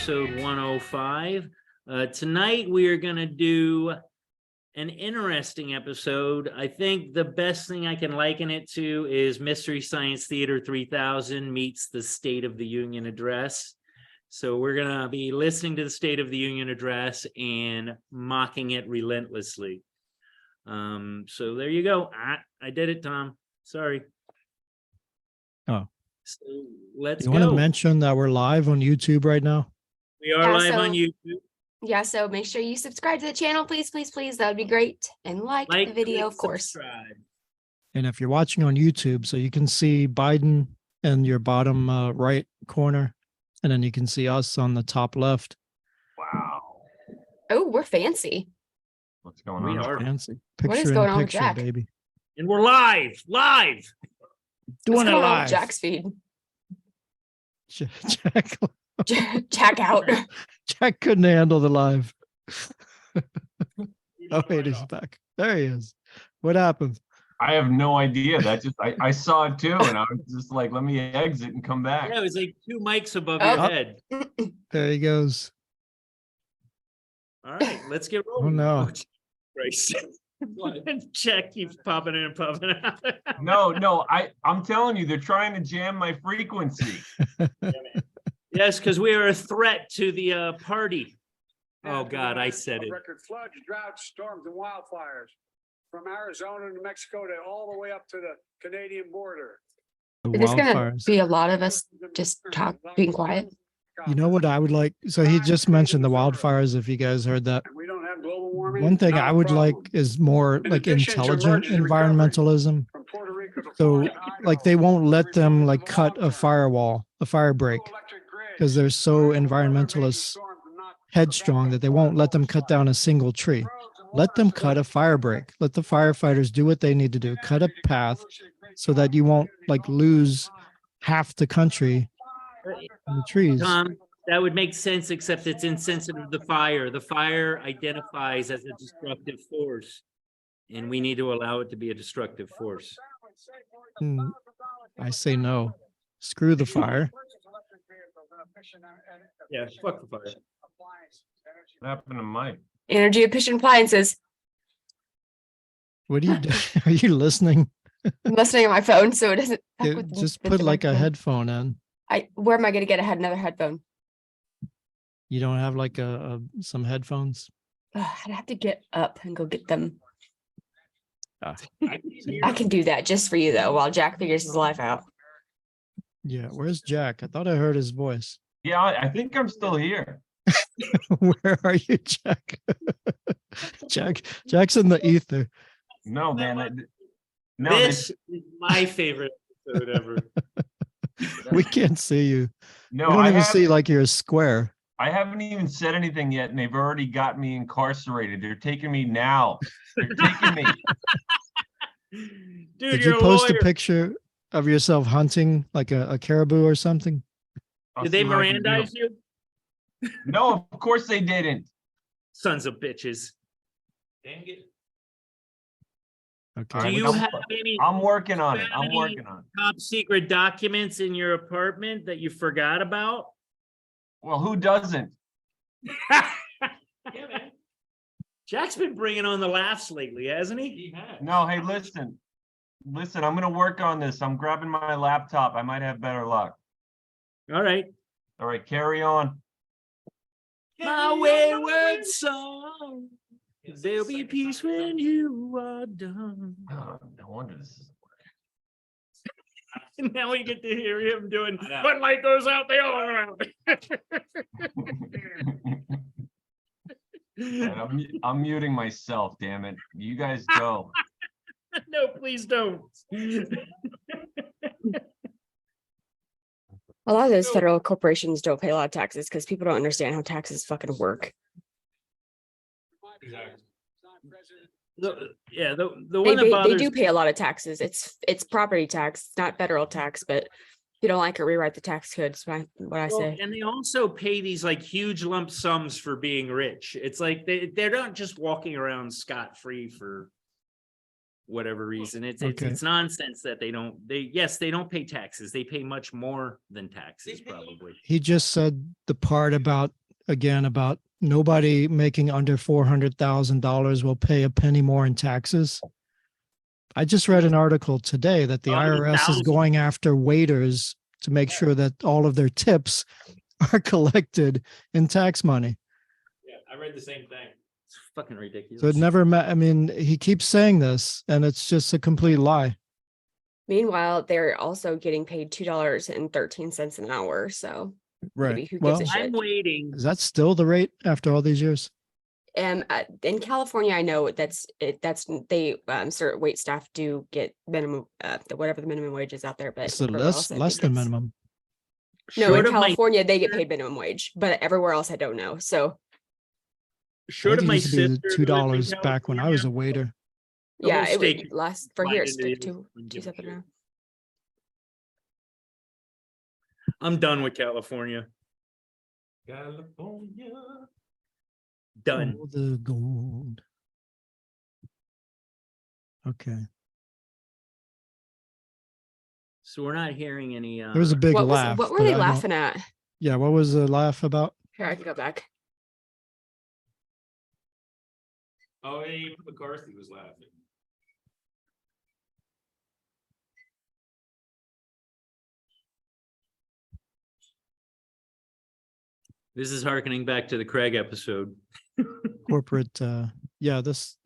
episode 105. Tonight we are going to do an interesting episode. I think the best thing I can liken it to is Mystery Science Theater 3000 meets the State of the Union Address. So we're going to be listening to the State of the Union Address and mocking it relentlessly. So there you go. I did it, Tom. Sorry. Oh. So let's You go. want to mention that we're live on YouTube right now? We are live on YouTube. Yeah, so make sure you subscribe to the channel, please, please, please. That would be great. And like the video, of course. Subscribe. And if you're watching on YouTube, so you can see Biden in your bottom right corner, and then you can see us on the top left. Wow. Oh, we're fancy. What's going We on? are. Fancy. What is Picture going in on with picture, Jack? baby. And we're live. Doing What's it going on with live. Jack's feed? Jack, Jack out. Jack couldn't handle the live. Oh, wait, he's back. There he is. What happened? I have no idea. That just I saw it too, and I was just like, let me exit and come back. Yeah, it was like 2 mics above Oh. your head. There he goes. All right, let's get rolling. Oh, no. Christ. Jack keeps popping in and popping out. No, I'm telling you, they're trying to jam my frequency. Yes, because we are a threat to the party. Oh God, I said it. Record floods, droughts, storms, and wildfires from Arizona to Mexico to all the way up to the Canadian border. The Is this gonna wildfires. be a lot of us just being quiet? You know what I would like? So he just mentioned the wildfires, if you guys heard that. And we don't have global warming. One thing Not I a would like problem. is more In like addition to intelligent emergency recovery. environmentalism. From Puerto Rico to So Florida, like Idaho, they won't let every them form like of cut a long-term. firewall, a fire break, Electric grid. because they're so environmentalist headstrong that they won't let them cut down a single tree. Let them cut a fire break. Let the firefighters do what they need to do. Cut a path so that you won't like lose half the country in the trees. Tom, that would make sense, except it's insensitive to fire. The fire identifies as a destructive force, and we need to allow it to be a destructive force. Hmm, I say no. Screw the fire. Yeah, fuck the fire. What happened to Mike? Energy efficient appliances. What do you do? Are you listening? I'm listening on my phone, so it doesn't. fuck Dude, with just the put like a microphone. headphone in. Where am I gonna get another headphone? You don't have like some headphones? Ugh, I'd have to get up and go get them. Ah, I can do that just for you though, while Jack figures his life out. yeah. Where's Jack? I thought I heard his voice. Yeah, I think I'm still here. Where are you, Jack? Jack's in the ether. No, man. No, This is my favorite episode ever. We can't see you. no, We don't I even haven't, see like you're a square. I haven't even said anything yet, and they've already got me incarcerated. They're taking me now. They're taking me. Dude, Did you're you post lawyer. a picture of yourself hunting like a caribou or something? I'll Did they see what I can do. Mirandize you? No, of course they didn't. Sons of bitches. Dang it. Okay. Do right, you I'm- have any I'm working on it. I'm Any- working on it. top secret documents in your apartment that you forgot about? Well, who doesn't? Yeah, man. Jack's been bringing on the laughs lately, hasn't he? He has. No, hey, listen. I'm gonna work on this. I'm grabbing my laptop. I might have better luck. All right. All right, carry on. My wayward son, there'll be peace when you are done. Oh, no wonder this is And now we get to hear him doing, when light goes out, they all are out. And I'm muting myself, damn it. You guys go. No, please don't. A lot of those federal corporations don't pay a lot of taxes because people don't understand how taxes fucking work. Yeah, the They, one that they bothers do pay a lot of taxes. It's property tax, not federal tax, but if you don't like it, rewrite the tax code. That's what I Well, say. and they also pay these like huge lump sums for being rich. It's like they're not just walking around scot-free for whatever reason. It's Okay. it's nonsense that they don't pay taxes. They pay much more than taxes probably. He just said the part about nobody making under $400,000 will pay a penny more in taxes. I just read an article today that the IRS is 100,000. going after waiters to make sure that all of their tips are collected in tax money. Yeah, I read the same thing. It's fucking ridiculous. So it never met. I mean, he keeps saying this and it's just a complete lie. Meanwhile, they're also getting paid $2.13 an hour. So maybe who gives a shit? I'm waiting. Is that still the rate after all these years? And in California, I know that's they certain wait staff do get minimum whatever the minimum wage is out there, but It's the everywhere else, I less think than it's- minimum. No, Short in of my- California they get paid minimum wage, but everywhere else I don't know. So Short of It my used to be sister. $2 back when I was a waiter. The yeah, whole it state would last for combined here. It's into like the- two wouldn't two give a something shit. now. I'm done with California. California. Done. Oh, the gold. Okay. So we're not hearing any. There was a big laugh. What were but they I don't- laughing at? Yeah, what was the laugh about? Here, I can go back. Oh, yeah, even McCarthy was laughing. This is harkening back to the Craig episode. Corporate, yeah, this,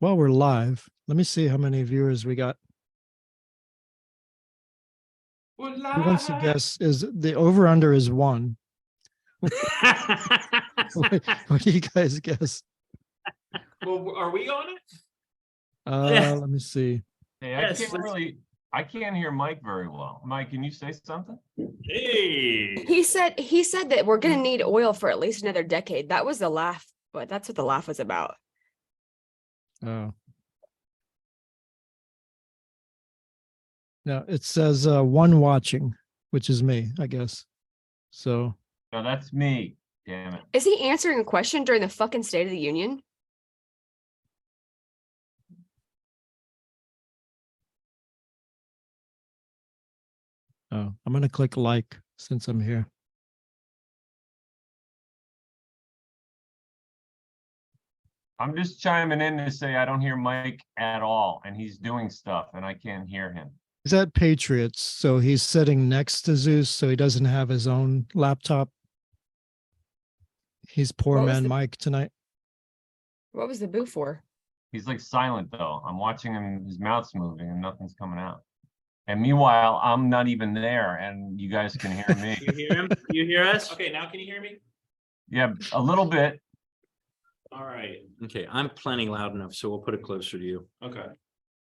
well, we're live. Let me see how many viewers we got. Who wants to guess? Is the over under is 1? What do you guys guess? Well, are we on it? Yeah. Let me see. Hey, Yes, I can't hear Mike very well. Mike, can you say something? Hey. He said that we're gonna need oil for at least another decade. That was the laugh, but that's what the laugh was about. Oh. No, it says 1 watching, which is me, I guess. So No, that's me. Damn it. Is he answering a question during the fucking State of the Union? I'm gonna click like since I'm here. I'm just chiming in to say I don't hear Mike at all, and he's doing stuff, and I can't hear him. He's at Patriots, so he's sitting next to Zeus, so he doesn't have his own laptop. He's poor What was man the- Mike tonight. What was the boo for? He's like silent though. I'm watching him, his mouth's moving and nothing's coming out. And meanwhile, I'm not even there and you guys can hear me. You hear him? You hear us? Okay, now can you hear me? Yeah, a little bit. All right. Okay, I'm plenty loud enough, so we'll put it closer to you. Okay.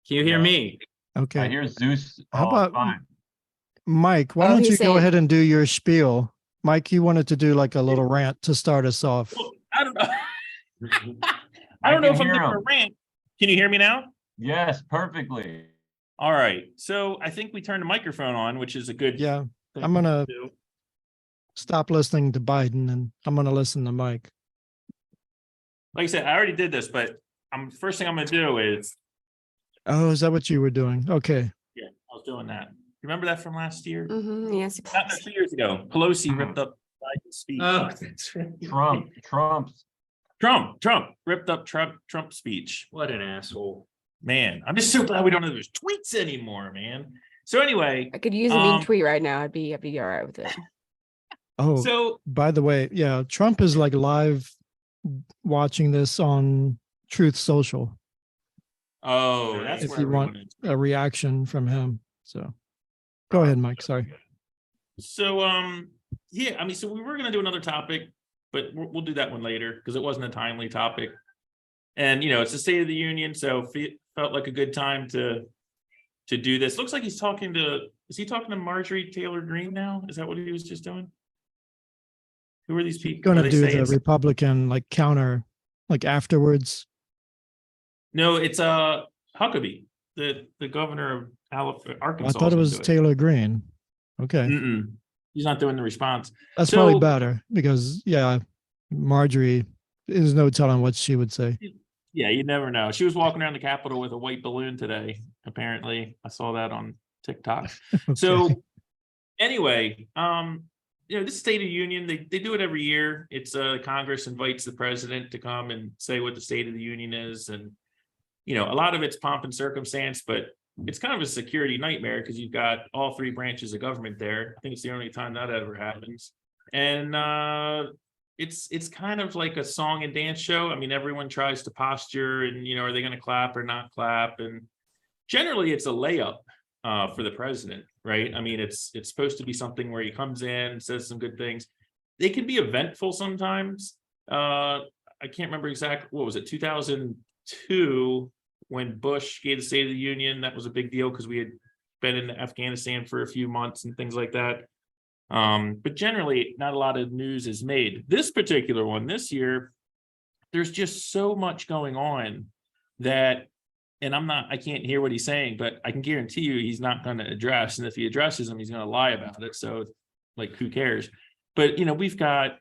Can you hear Yeah. me? I Okay, hear Zeus. How Oh, about- fine. Mike, why Oh, don't he's you go saying- ahead and do your spiel? Mike, you wanted to do like a little rant to start us off. Well, I don't know. I I don't know can if I'm hear doing a him. rant. Can you hear me now? Yes, perfectly. All right. So I think we turned the microphone on, which is a good. Yeah, thing I'm gonna to do. stop listening to Biden and I'm gonna listen to Mike. Like I said, I already did this, but first thing I'm gonna do is, Oh, is that what you were doing? Okay. yeah, I was doing that. Remember that from last year? Mm-hmm, yes. Not, no, 2 years ago. Pelosi ripped up Biden's speech. Oh, that's right. Trump ripped up Trump's speech. What an asshole. Man, I'm just so glad we don't know there's tweets anymore, man. So anyway, I could use a mean Um, tweet right now. I'd be all right with it. Oh, so by the way, yeah, Trump is like live watching this on Truth Social, that's If where you want- everyone is. a reaction from him. So go ahead, Mike. Sorry. So yeah, I mean, so we were gonna do another topic, but we'll do that one later because it wasn't a timely topic. And it's the State of the Union, so felt like a good time to do this. Looks like is he talking to Marjorie Taylor Greene now? Is that what he was just doing? Who are these people? Are Gonna they do the saying- Republican like counter, like afterwards. No, it's Huckabee, the governor of Arkansas. I thought it was Taylor Greene. Okay, Mm-mm. He's not doing the response. that's probably so- better because yeah, Marjorie is no telling what she would say. Yeah, you never know. She was walking around the Capitol with a white balloon today, apparently. I saw that on TikTok. So anyway, this State of the Union, they do it every year. It's Congress invites the president to come and say what the State of the Union is. And, a lot of it's pomp and circumstance, but it's kind of a security nightmare because you've got all three branches of government there. I think it's the only time that ever happens. And it's kind of like a song and dance show. I mean, everyone tries to posture and, are they going to clap or not clap? And generally it's a layup for the president, right? I mean, it's supposed to be something where he comes in, says some good things. They can be eventful sometimes. I can't remember exactly, what was it, 2002, when Bush gave the State of the Union. That was a big deal because we had been in Afghanistan for a few months and things like that. But generally, not a lot of news is made. This particular one, this year, there's just so much going on that, and I can't hear what he's saying, but I can guarantee you he's not going to address. And if he addresses them, he's going to lie about it. So, like, who cares? But, we've got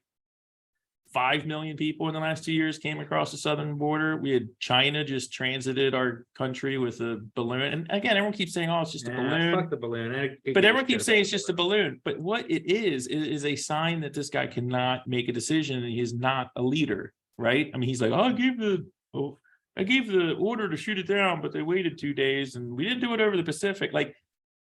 5 million people in the last 2 years came across the southern border. We had China just transited our country with a balloon. And again, everyone keeps saying, oh, it's just a balloon. Fuck the balloon. But everyone keeps saying it's just a balloon. But what it is a sign that this guy cannot make a decision and he is not a leader, right? I mean, he's like, I gave the order to shoot it down, but they waited 2 days and we didn't do it over the Pacific. Like,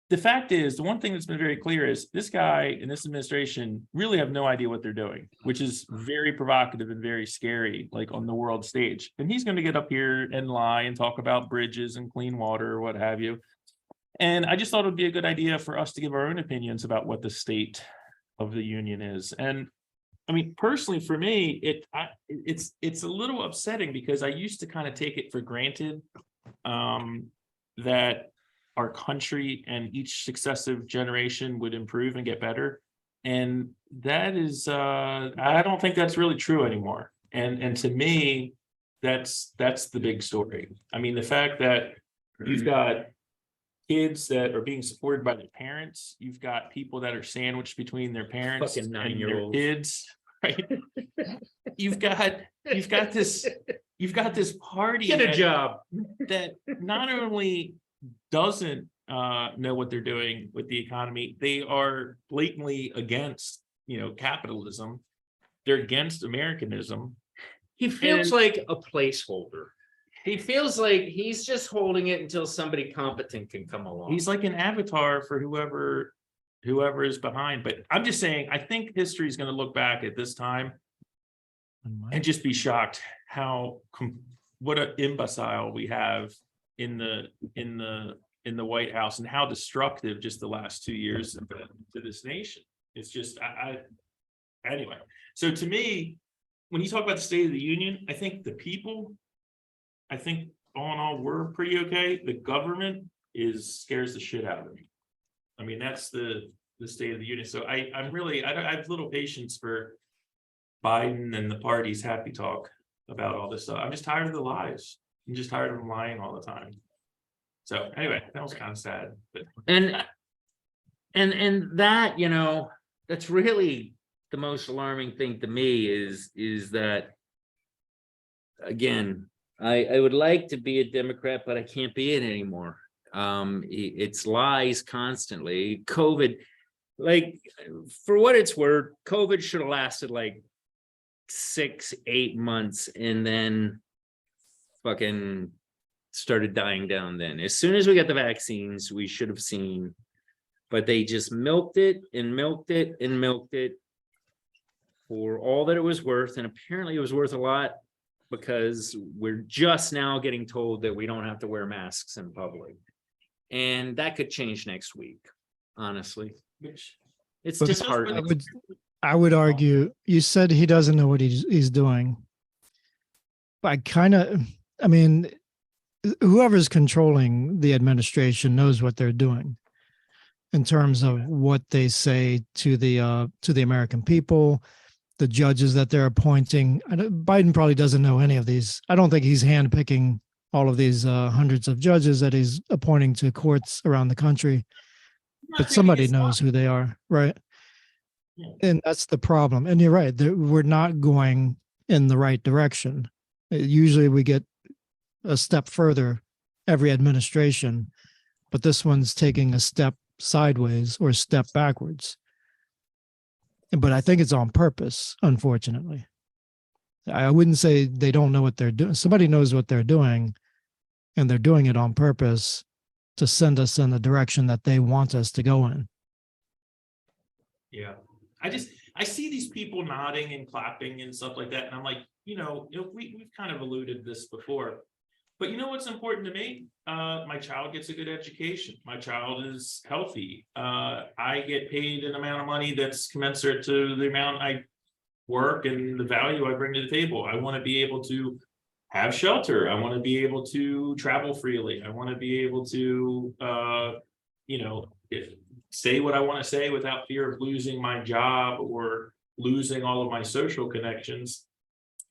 the fact is, the one thing that's been very clear is this guy and this administration really have no idea what they're doing, which is very provocative and very scary, like on the world stage. And he's going to get up here and lie and talk about bridges and clean water or what have you. And I just thought it would be a good idea for us to give our own opinions about what the State of the Union is. And I mean, personally, for me, it's a little upsetting because I used to kind of take it for granted that our country and each successive generation would improve and get better. And that is, I don't think that's really true anymore. And to me, that's the big story. I mean, the fact that you've got kids that are being supported by their parents, you've got people that are sandwiched between their parents Fucking and their 9-year-olds. kids, right? You've got this party Get a job. that not only doesn't know what they're doing with the economy, they are blatantly against, capitalism. They're against Americanism. He feels And- like a placeholder. He feels like he's just holding it until somebody competent can come along. He's like an avatar for whoever is behind. But I'm just saying, I think history is going to look back at this time and just be shocked what an imbecile we have in the White House and how destructive just the last 2 years have been to this nation. It's just anyway. So to me, when you talk about the State of the Union, I think the people, all in all, we're pretty okay. The government scares the shit out of me. I mean, that's the State of the Union. So I have little patience for Biden and the party's happy talk about all this stuff. I'm just tired of the lies. I'm just tired of them lying all the time. So anyway, that was kind of sad. But and that, that's really the most alarming thing to me is that, again, I would like to be a Democrat, but I can't be it anymore. It's lies constantly. COVID, like, for what it's worth, COVID should have lasted like 6-8 months and then fucking started dying down then. As soon as we got the vaccines, we should have seen, but they just milked it and milked it and milked it for all that it was worth. And apparently it was worth a lot because we're just now getting told that we don't have to wear masks in public. And that could change next week, honestly. It's But disheartening. I would argue, you said he doesn't know what he's doing. But I mean, whoever's controlling the administration knows what they're doing in terms of what they say to the American people, the judges that they're appointing. Biden probably doesn't know any of these. I don't think he's handpicking all of these hundreds of judges that he's appointing to courts around the country, but somebody knows who they are, right? Yeah. And that's the problem. And you're right, we're not going in the right direction. Usually we get a step further every administration, but this one's taking a step sideways or a step backwards. But I think it's on purpose, unfortunately. I wouldn't say they don't know what they're doing. Somebody knows what they're doing, and they're doing it on purpose to send us in the direction that they want us to go in. Yeah, I see these people nodding and clapping and stuff like that, and I'm like, we've kind of alluded this before, but you know what's important to me? My child gets a good education. My child is healthy. I get paid an amount of money that's commensurate to the amount I work and the value I bring to the table. I want to be able to have shelter. I want to be able to travel freely. I want to be able to, say what I want to say without fear of losing my job or losing all of my social connections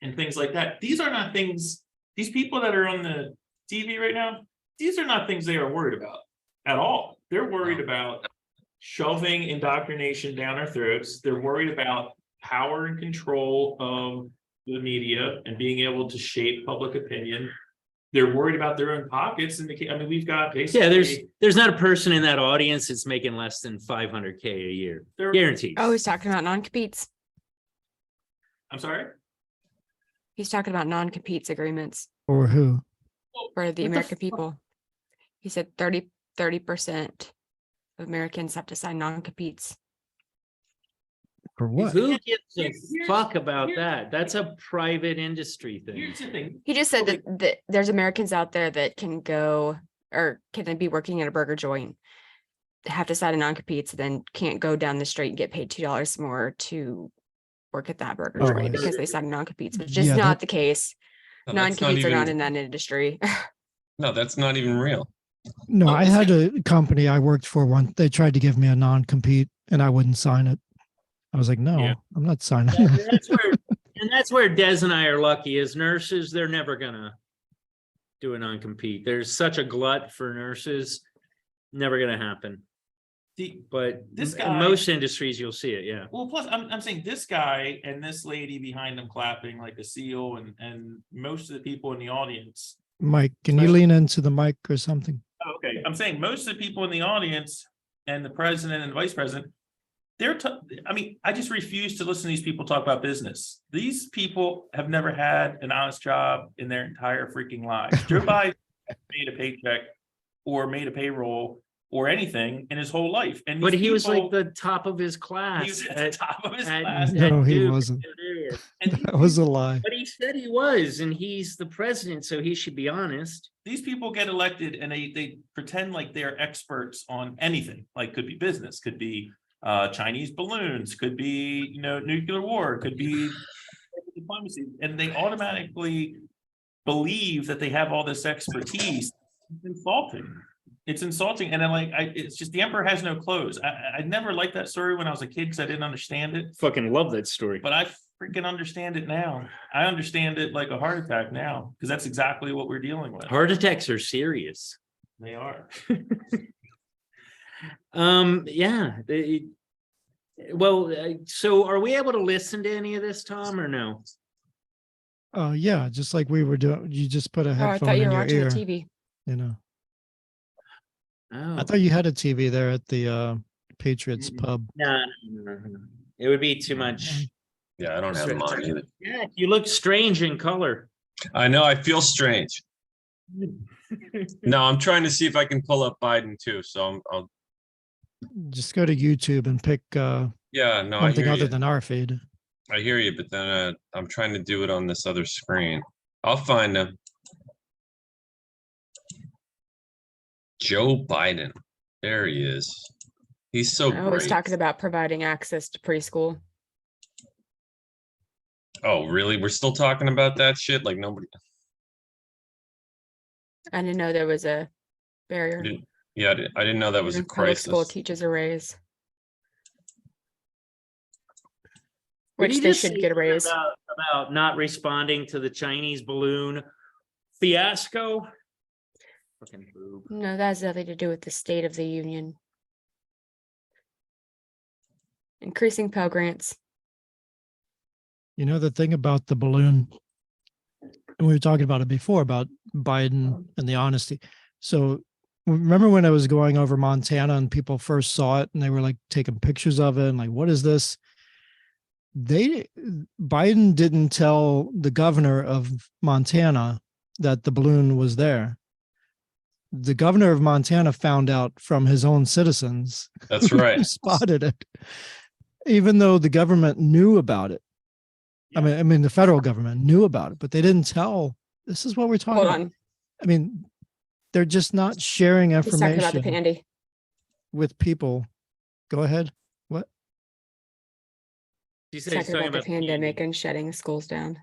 and things like that. These are not things, these people that are on the TV right now, these are not things they are worried about at all. They're worried about shoving indoctrination down our throats. They're worried about power and control of the media and being able to shape public opinion. They're worried about their own pockets. And we've got basically, there's not a person in that audience that's making less than 500K a year, guaranteed. Oh, he's talking about non-competes. I'm sorry. He's talking about non-competes agreements Or who? for the What the American people. He said 30% of Americans have to sign non-competes. For what? Who gives a Here's- fuck about here's- that? That's a private industry thing. Here's the thing. He just said Okay. that there's Americans out there that can go or can be working at a burger joint, have to sign a non-competes, then can't go down the street and get paid $2 more to work at that burger Oh, joint I because see. they signed non-competes, which is Yeah, not that- the case. No, that's not Non-competes are not even- in that industry. No, that's not even real. No, Oh, I had a company I worked for one. They tried to give me a non-compete and I wouldn't sign it. I was like, no, Yeah. I'm not signing And that. that's where Des and I are lucky. As nurses, they're never gonna do a non-compete. There's such a glut for nurses, never gonna happen. But This in guy- most industries, you'll see it. Yeah. Well, plus I'm saying this guy and this lady behind him clapping like a seal and most of the people in the audience. Mike, can you lean into the mic or something? Okay, I'm saying most of the people in the audience and the president and vice president, I just refuse to listen to these people talk about business. These people have never had an honest job in their entire freaking lives. Joe Biden made a paycheck or made a payroll or anything in his whole life. And But these he was like people- the top of his class. he was at the top of his at- class. at No, he Duke. wasn't. And these That was a lie. But he said he was, and he's the president, so he should be honest. these people get elected and they pretend like they're experts on anything, like could be business, could be Chinese balloons, could be nuclear war, could be diplomacy, and they automatically believe that they have all this expertise. It's insulting, and then it's just the emperor has no clothes. I never liked that story when I was a kid because I didn't understand it, Fucking love that story. but I freaking understand it now. I understand it like a heart attack now because that's exactly what we're dealing with. Heart attacks are serious. They are. Yeah. So are we able to listen to any of this, Tom, or no? Oh, yeah, just like we were doing. You just put a Oh, I headphone thought you in were your watching ear. the TV. You know, Oh, I thought you had a TV there at the Patriots Mm-mm. pub. no. It would be too much. Yeah, I don't have mine either. Yeah, you look strange in color. I know, I feel strange. No, I'm trying to see if I can pull up Biden too, so I'll, Just go to YouTube and pick yeah, no, I something hear other you. than our feed. I hear you, but then I'm trying to do it on this other screen. I'll find him. Joe Biden. There he is. He's so I was great. talking about providing access to preschool. Oh, really? We're still talking about that shit? Like nobody. I didn't know there was a barrier. Yeah, I didn't know that was a Even public school crisis. teaches a raise. What Which did they you should say get a raise. about not responding to the Chinese balloon fiasco. Fucking boob. No, that has nothing to do with the State of the Union. Increasing Pell Grants. You know, the thing about the balloon and we were talking about it before about Biden and the honesty. So remember when I was going over Montana and people first saw it and they were like taking pictures of it and like, what is this? Biden didn't tell the governor of Montana that the balloon was there. The governor of Montana found out from his own citizens. That's who right. spotted it, even though the government knew about it. I mean, the federal government knew about it, but they didn't tell. This is what we're talking Hold about. on. I mean, they're just not sharing He's talking about the information pandy. with people. Go ahead. What? She He's said he's talking about the pandy. pandemic and shutting schools down.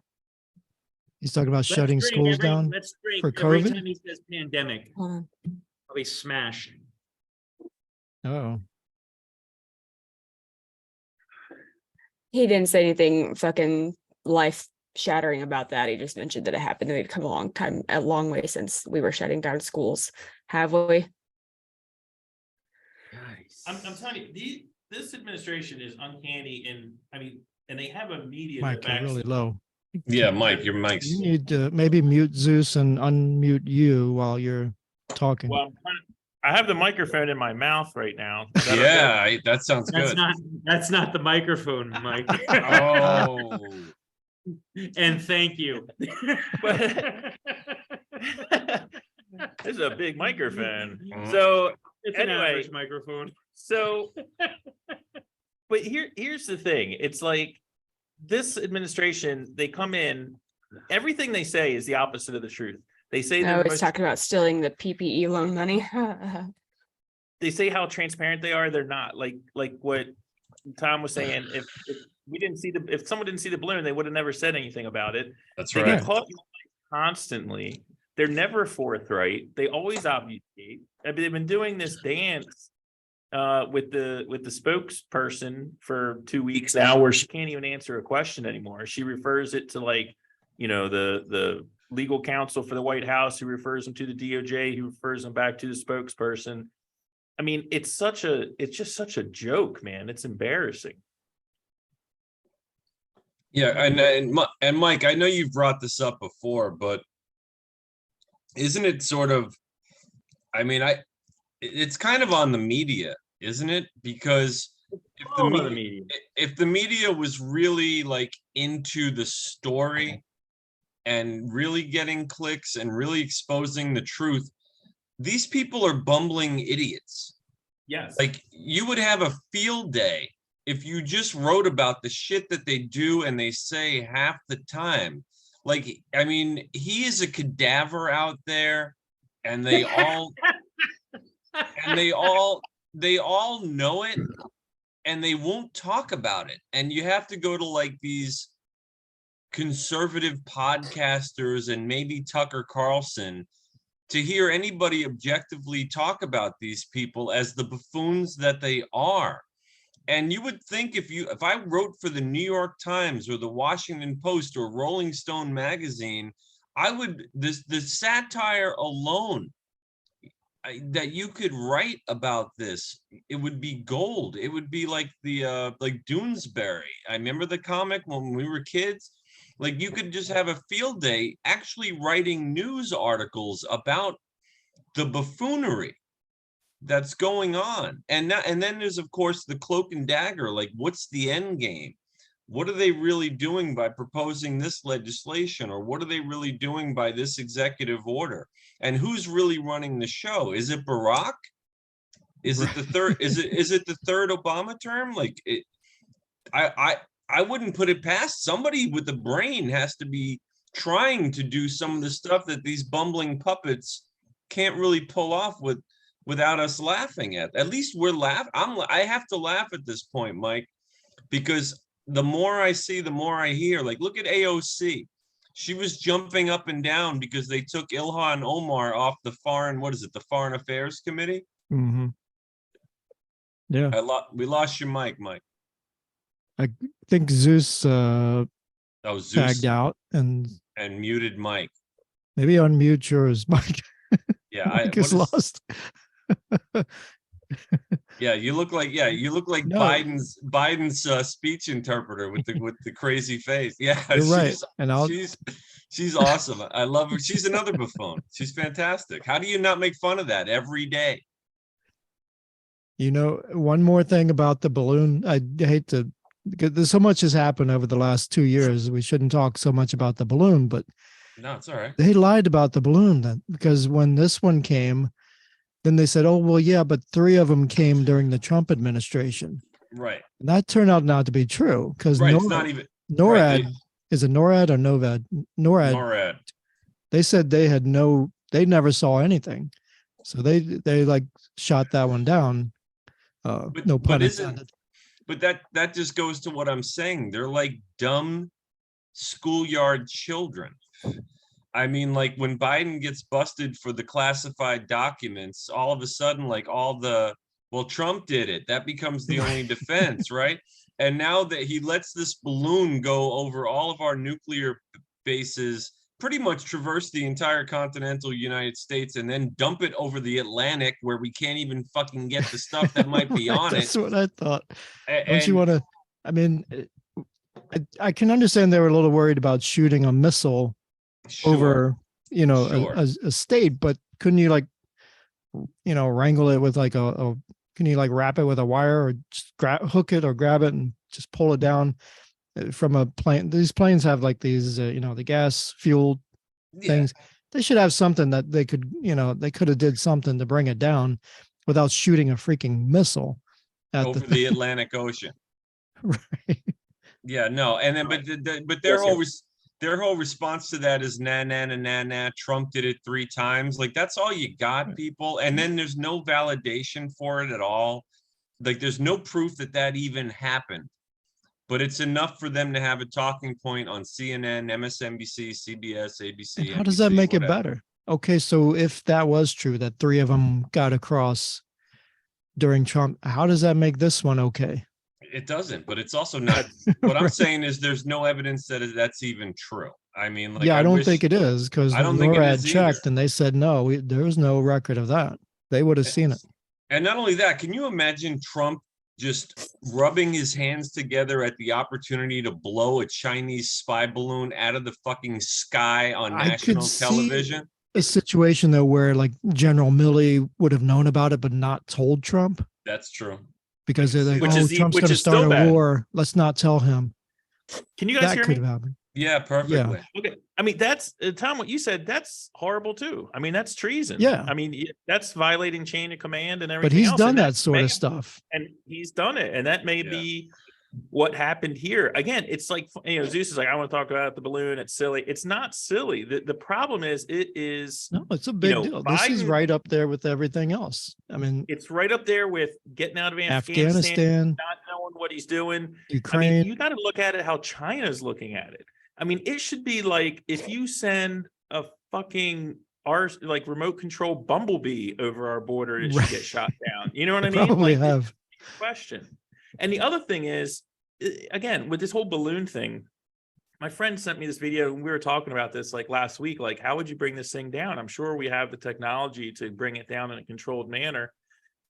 He's talking about Let's shutting drink schools every- down. Let's drink for every COVID? time he says pandemic. Hold on. I'll be smashed. Oh, He didn't say anything fucking life shattering about that. He just mentioned that it happened and we've come a long way since we were shutting down schools. Have we? I'm telling you, this administration is uncanny and they have a media. that Mike, you're backs really them. low. Yeah, Mike, your mic's. You need to maybe mute Zeus and unmute you while you're talking. Well, I have the microphone in my mouth right now. Is that okay? Yeah, that sounds That's good. not the microphone, Mike. Oh, And thank you. This is a big microphone. Mhm. So It's an Anyway. average microphone. So, but here's the thing. It's like this administration, they come in, everything they say is the opposite of the truth. They say No, they're it's most, talking about stealing the PPE loan money. they say how transparent they are. They're not like what Tom was saying. If we didn't see if someone didn't see the balloon, they would have never said anything about it. that's They right. get caught constantly. They're never forthright. They always obfuscate. I mean, they've been doing this dance with the spokesperson for 2 weeks now, where she can't even answer a question anymore. She refers it to the legal counsel for the White House, who refers them to the DOJ, who refers them back to the spokesperson. I mean, it's just such a joke, man. It's embarrassing. Yeah, and Mike, I know you've brought this up before, but isn't it sort of, I mean, it's kind of on the media, isn't it? Because if the All of the media, media. if the media was really like into the story and really getting clicks and really exposing the truth, these people are bumbling idiots. Yes. Like, you would have a field day if you just wrote about the shit that they do and they say half the time. Like, I mean, he is a cadaver out there, and they all know it, and they won't talk about it. And you have to go to like these conservative podcasters and maybe Tucker Carlson to hear anybody objectively talk about these people as the buffoons that they are. And you would think if I wrote for the New York Times or the Washington Post or Rolling Stone magazine, the satire alone that you could write about this, it would be gold. It would be like like Doonesbury. I remember the comic when we were kids. Like, you could just have a field day actually writing news articles about the buffoonery that's going on. And then there's, of course, the cloak and dagger. Like, what's the end game? What are they really doing by proposing this legislation? Or what are they really doing by this executive order? And who's really running the show? Is it Barack? Is it the third? Is it the third Obama term? Like, I wouldn't put it past somebody with the brain has to be trying to do some of the stuff that these bumbling puppets can't really pull off without us laughing at. At least we're laughing. I have to laugh at this point, Mike, because the more I see, the more I hear. Like, look at AOC. She was jumping up and down because they took Ilhan Omar off the Foreign Affairs Committee. Mm-hmm. Yeah, We lost your mic, Mike. I think Zeus Oh, Zeus tagged out and and muted Mike. maybe unmute yours, Mike. Yeah, Mike is lost. Yeah, you look like No. Biden's speech interpreter with the crazy face. Yeah, You're right. she's- And I'll she's She's awesome. I love her. She's another buffoon. She's fantastic. How do you not make fun of that every day? You know, one more thing about the balloon. I hate to, because there's so much has happened over the last 2 years. We shouldn't talk so much about the balloon, but No, it's all right. they lied about the balloon then, because when this one came, then they said, oh, well, yeah, but 3 of them came during the Trump administration. Right. And that turned out not to be true because Right. It's not even NORAD, right, is it NORAD or NOVAD? NORAD, NORAD. they said they never saw anything. So they like shot that one down. No pun intended. But that just goes to what I'm saying. They're like dumb schoolyard children. I mean, like when Biden gets busted for the classified documents, all of a sudden, like well, Trump did it. That becomes the only defense, right? And now that he lets this balloon go over all of our nuclear bases, pretty much traverse the entire continental United States and then dump it over the Atlantic where we can't even fucking get the stuff that might be on That's it. what I thought. Don't And you want to? I mean, I can understand they were a little worried about shooting a missile sure, over, you know, sure. a state, but couldn't you like, you know, wrangle it with like can you like wrap it with a wire or just hook it or grab it and just pull it down from a plane? These planes have like these, you know, the gas fueled Yeah. things. They should have something that they could, you know, they could have did something to bring it down without shooting a freaking missile at Over the Atlantic Ocean. Right. Yeah, no, and then but their whole response to that is nah. Trump did it 3 times. Like that's all you got, people. And then there's no validation for it at all. Like there's no proof that even happened. But it's enough for them to have a talking point on CNN, MSNBC, CBS, ABC. And how does that NBC, make whatever. it better? Okay, so if that was true, that 3 of them got across during Trump, how does that make this one okay? It doesn't, but it's also not. What I'm Right. saying is there's no evidence that that's even true. I mean, like, Yeah, I don't wish- think it is because I don't think it NORAD is checked either. and they said no, there was no record of that. They would have seen it. And not only that, can you imagine Trump just rubbing his hands together at the opportunity to blow a Chinese spy balloon out of the fucking sky on I could national see television? a situation though where like General Milley would have known about it but not told Trump That's true. because they're like, Which oh, is Trump's which going to is still start a bad. war. Let's not tell him. Can you guys That hear could me? have happened. Yeah, perfectly. Okay. I mean, that's Tom, what you said, that's horrible too. I mean, that's treason. Yeah. I mean, that's violating chain of command and everything. But he's else, done and that sort may- of stuff. And he's done it. And that may Yeah. be what happened here. Again, it's like, Zeus is like, I want to talk about the balloon. It's silly. It's not silly. The problem is it is, No, it's a big know, deal. This is Biden- right up there with everything else. I mean, it's right up there with getting out of Afghanistan, Afghanistan, not knowing what he's doing. I Ukraine. mean, you got to look at it how China's looking at it. I mean, it should be like if you send a fucking like remote control bumblebee over our border, it should Right. get shot down. You know what I They mean? probably Like, have. question. And the other thing is, again, with this whole balloon thing, my friend sent me this video and we were talking about this like last week. Like, how would you bring this thing down? I'm sure we have the technology to bring it down in a controlled manner.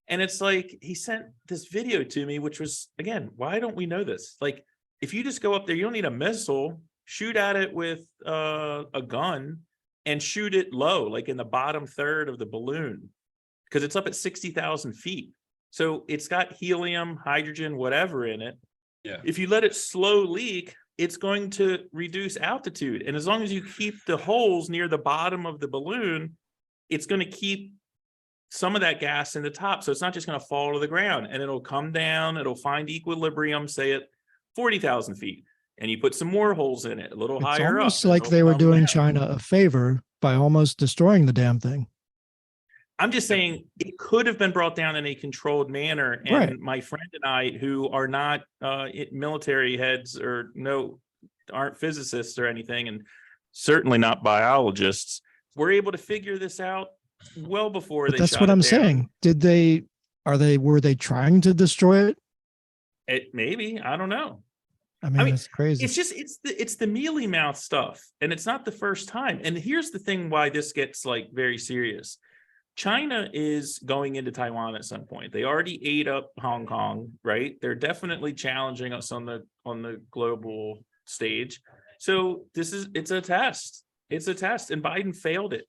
And it's like he sent this video to me, which was, again, why don't we know this? Like, if you just go up there, you don't need a missile, shoot at it with a gun and shoot it low, like in the bottom third of the balloon, because it's up at 60,000 feet. So it's got helium, hydrogen, whatever in it. Yeah. If you let it slow leak, it's going to reduce altitude. And as long as you keep the holes near the bottom of the balloon, it's going to keep some of that gas in the top. So it's not just going to fall to the ground, and it'll come down, it'll find equilibrium, say at 40,000 feet. And you put some more holes in it, a little It's higher up. almost and like it'll they were come doing down. China a favor by almost destroying the damn thing. I'm just saying it could have been brought down in a controlled manner. And Right. my friend and I, who are not military heads or aren't physicists or anything, and certainly not biologists, were able to figure this out well before But they that's shot what it I'm down. saying. Were they trying to destroy it? Maybe, I don't know. I mean, it's crazy. It's just it's the mealy mouth stuff, and it's not the first time. And here's the thing why this gets like very serious. China is going into Taiwan at some point. They already ate up Hong Kong, right? They're definitely challenging us on the global stage. So it's a test. It's a test, and Biden failed it,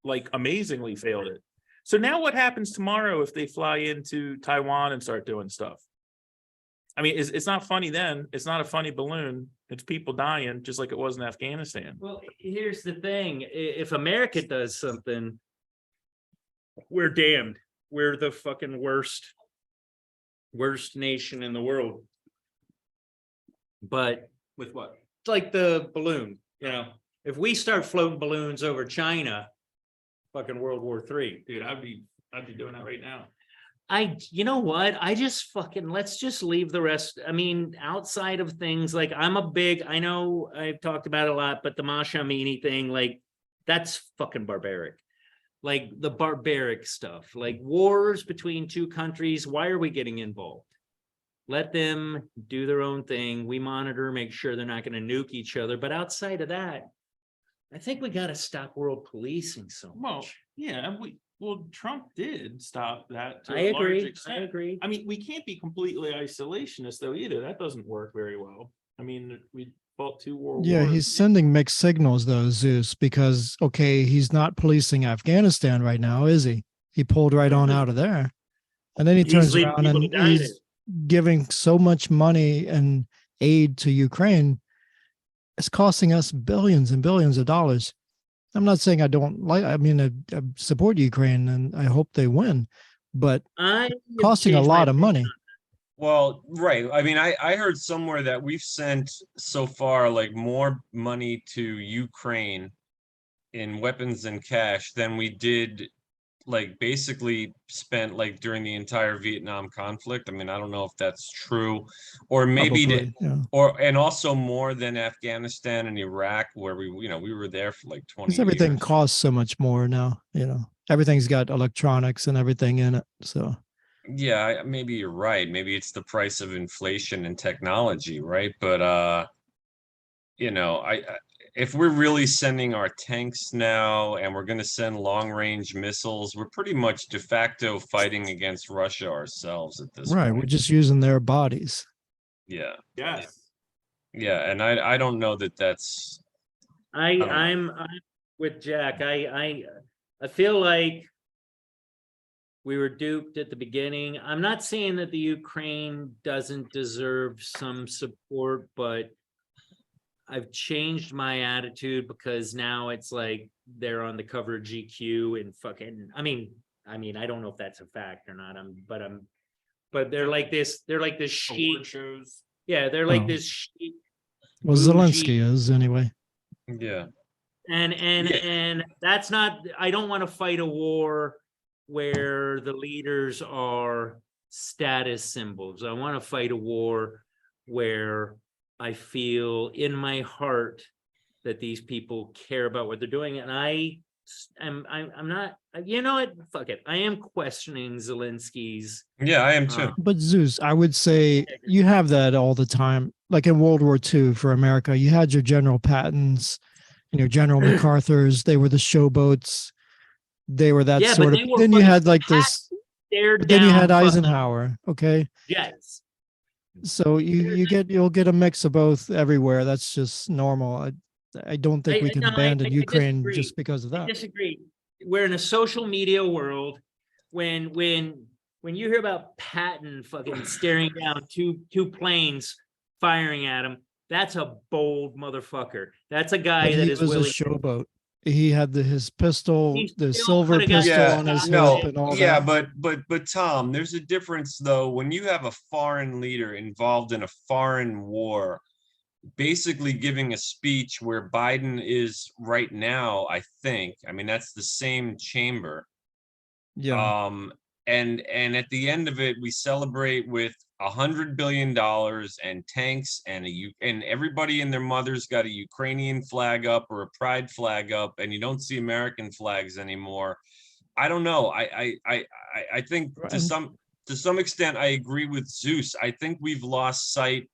like amazingly failed it. So now what happens tomorrow if they fly into Taiwan and start doing stuff? I mean, it's not funny then. It's not a funny balloon. It's people dying, just like it was in Afghanistan. Well, here's the thing. If America does something, we're damned. We're the fucking worst nation in the world. But With what? it's like the balloon, if we start floating balloons over China, fucking World War III. Dude, I'd be doing that right now. You know what? I just fucking, let's just leave the rest. I mean, outside of things like I know I've talked about it a lot, but the Masha Amini thing, like that's fucking barbaric. Like the barbaric stuff, like wars between two countries. Why are we getting involved? Let them do their own thing. We monitor, make sure they're not going to nuke each other. But outside of that, I think we got to stop world policing so Well, much. yeah, Trump did stop that to I a large agree. extent. I agree. I mean, we can't be completely isolationist though either. That doesn't work very well. I mean, we fought 2 world Yeah, wars. he's sending mixed signals though, Zeus, because okay, he's not policing Afghanistan right now, is he? He pulled right on out of there. And then he He's turns leaving around people and to die he's giving so much money and aid to Ukraine. It's costing us billions and billions of dollars. I'm not saying I don't like, I mean, I support Ukraine and I hope they win, but costing a lot of money. Well, right. I mean, I heard somewhere that we've sent so far like more money to Ukraine in weapons and cash than we did like basically spent like during the entire Vietnam conflict. I mean, I don't know if that's true, or maybe Probably, yeah. and also more than Afghanistan and Iraq, where we were there for like 20 Because everything years. costs so much more now, everything's got electronics and everything in it. So Yeah, maybe you're right. Maybe it's the price of inflation and technology, right? But if we're really sending our tanks now and we're going to send long-range missiles, we're pretty much de facto fighting against Russia ourselves at this right, point. we're just using their bodies. Yeah. Yes. Yeah, and I don't know that that's I'm with Jack. I feel like we were duped at the beginning. I'm not saying that the Ukraine doesn't deserve some support, but I've changed my attitude because now it's like they're on the cover of GQ and fucking, I mean, I don't know if that's a fact or not. But they're like this Award chic. shows. Yeah, they're like Oh. this chic. Well, bougie- Zelensky is anyway. yeah. And that's not, I don't want to fight a war where the leaders are status symbols. I want to fight a war where I feel in my heart that these people care about what they're doing. And I'm not, you know what? Fuck it. I am questioning Zelensky's. Yeah, I am too. But Zeus, I would say you have that all the time. Like in World War II for America, you had your General Pattons, General MacArthur's. They were the showboats. They were that Yeah, sort but of. they were Then you fucking had like this. Stared But then you down had fucking Eisenhower. Okay, jets. so you'll get a mix of both everywhere. That's just normal. I don't think we can abandon Ukraine disagree. just because of I that. disagree. We're in a social media world. When you hear about Patton fucking staring down two planes firing at him, that's a bold motherfucker. That's a guy But that he is was a willing. showboat. He had his pistol, He the still silver coulda got pistol Yeah, on his no, hip and all yeah, that. but Tom, there's a difference though when you have a foreign leader involved in a foreign war, basically giving a speech where Biden is right now, I think. I mean, that's the same chamber. Yeah. And at the end of it, we celebrate with $100 billion and tanks and and everybody and their mother's got a Ukrainian flag up or a pride flag up, and you don't see American flags anymore. I don't know. I think to some extent I agree with Zeus. I think we've lost sight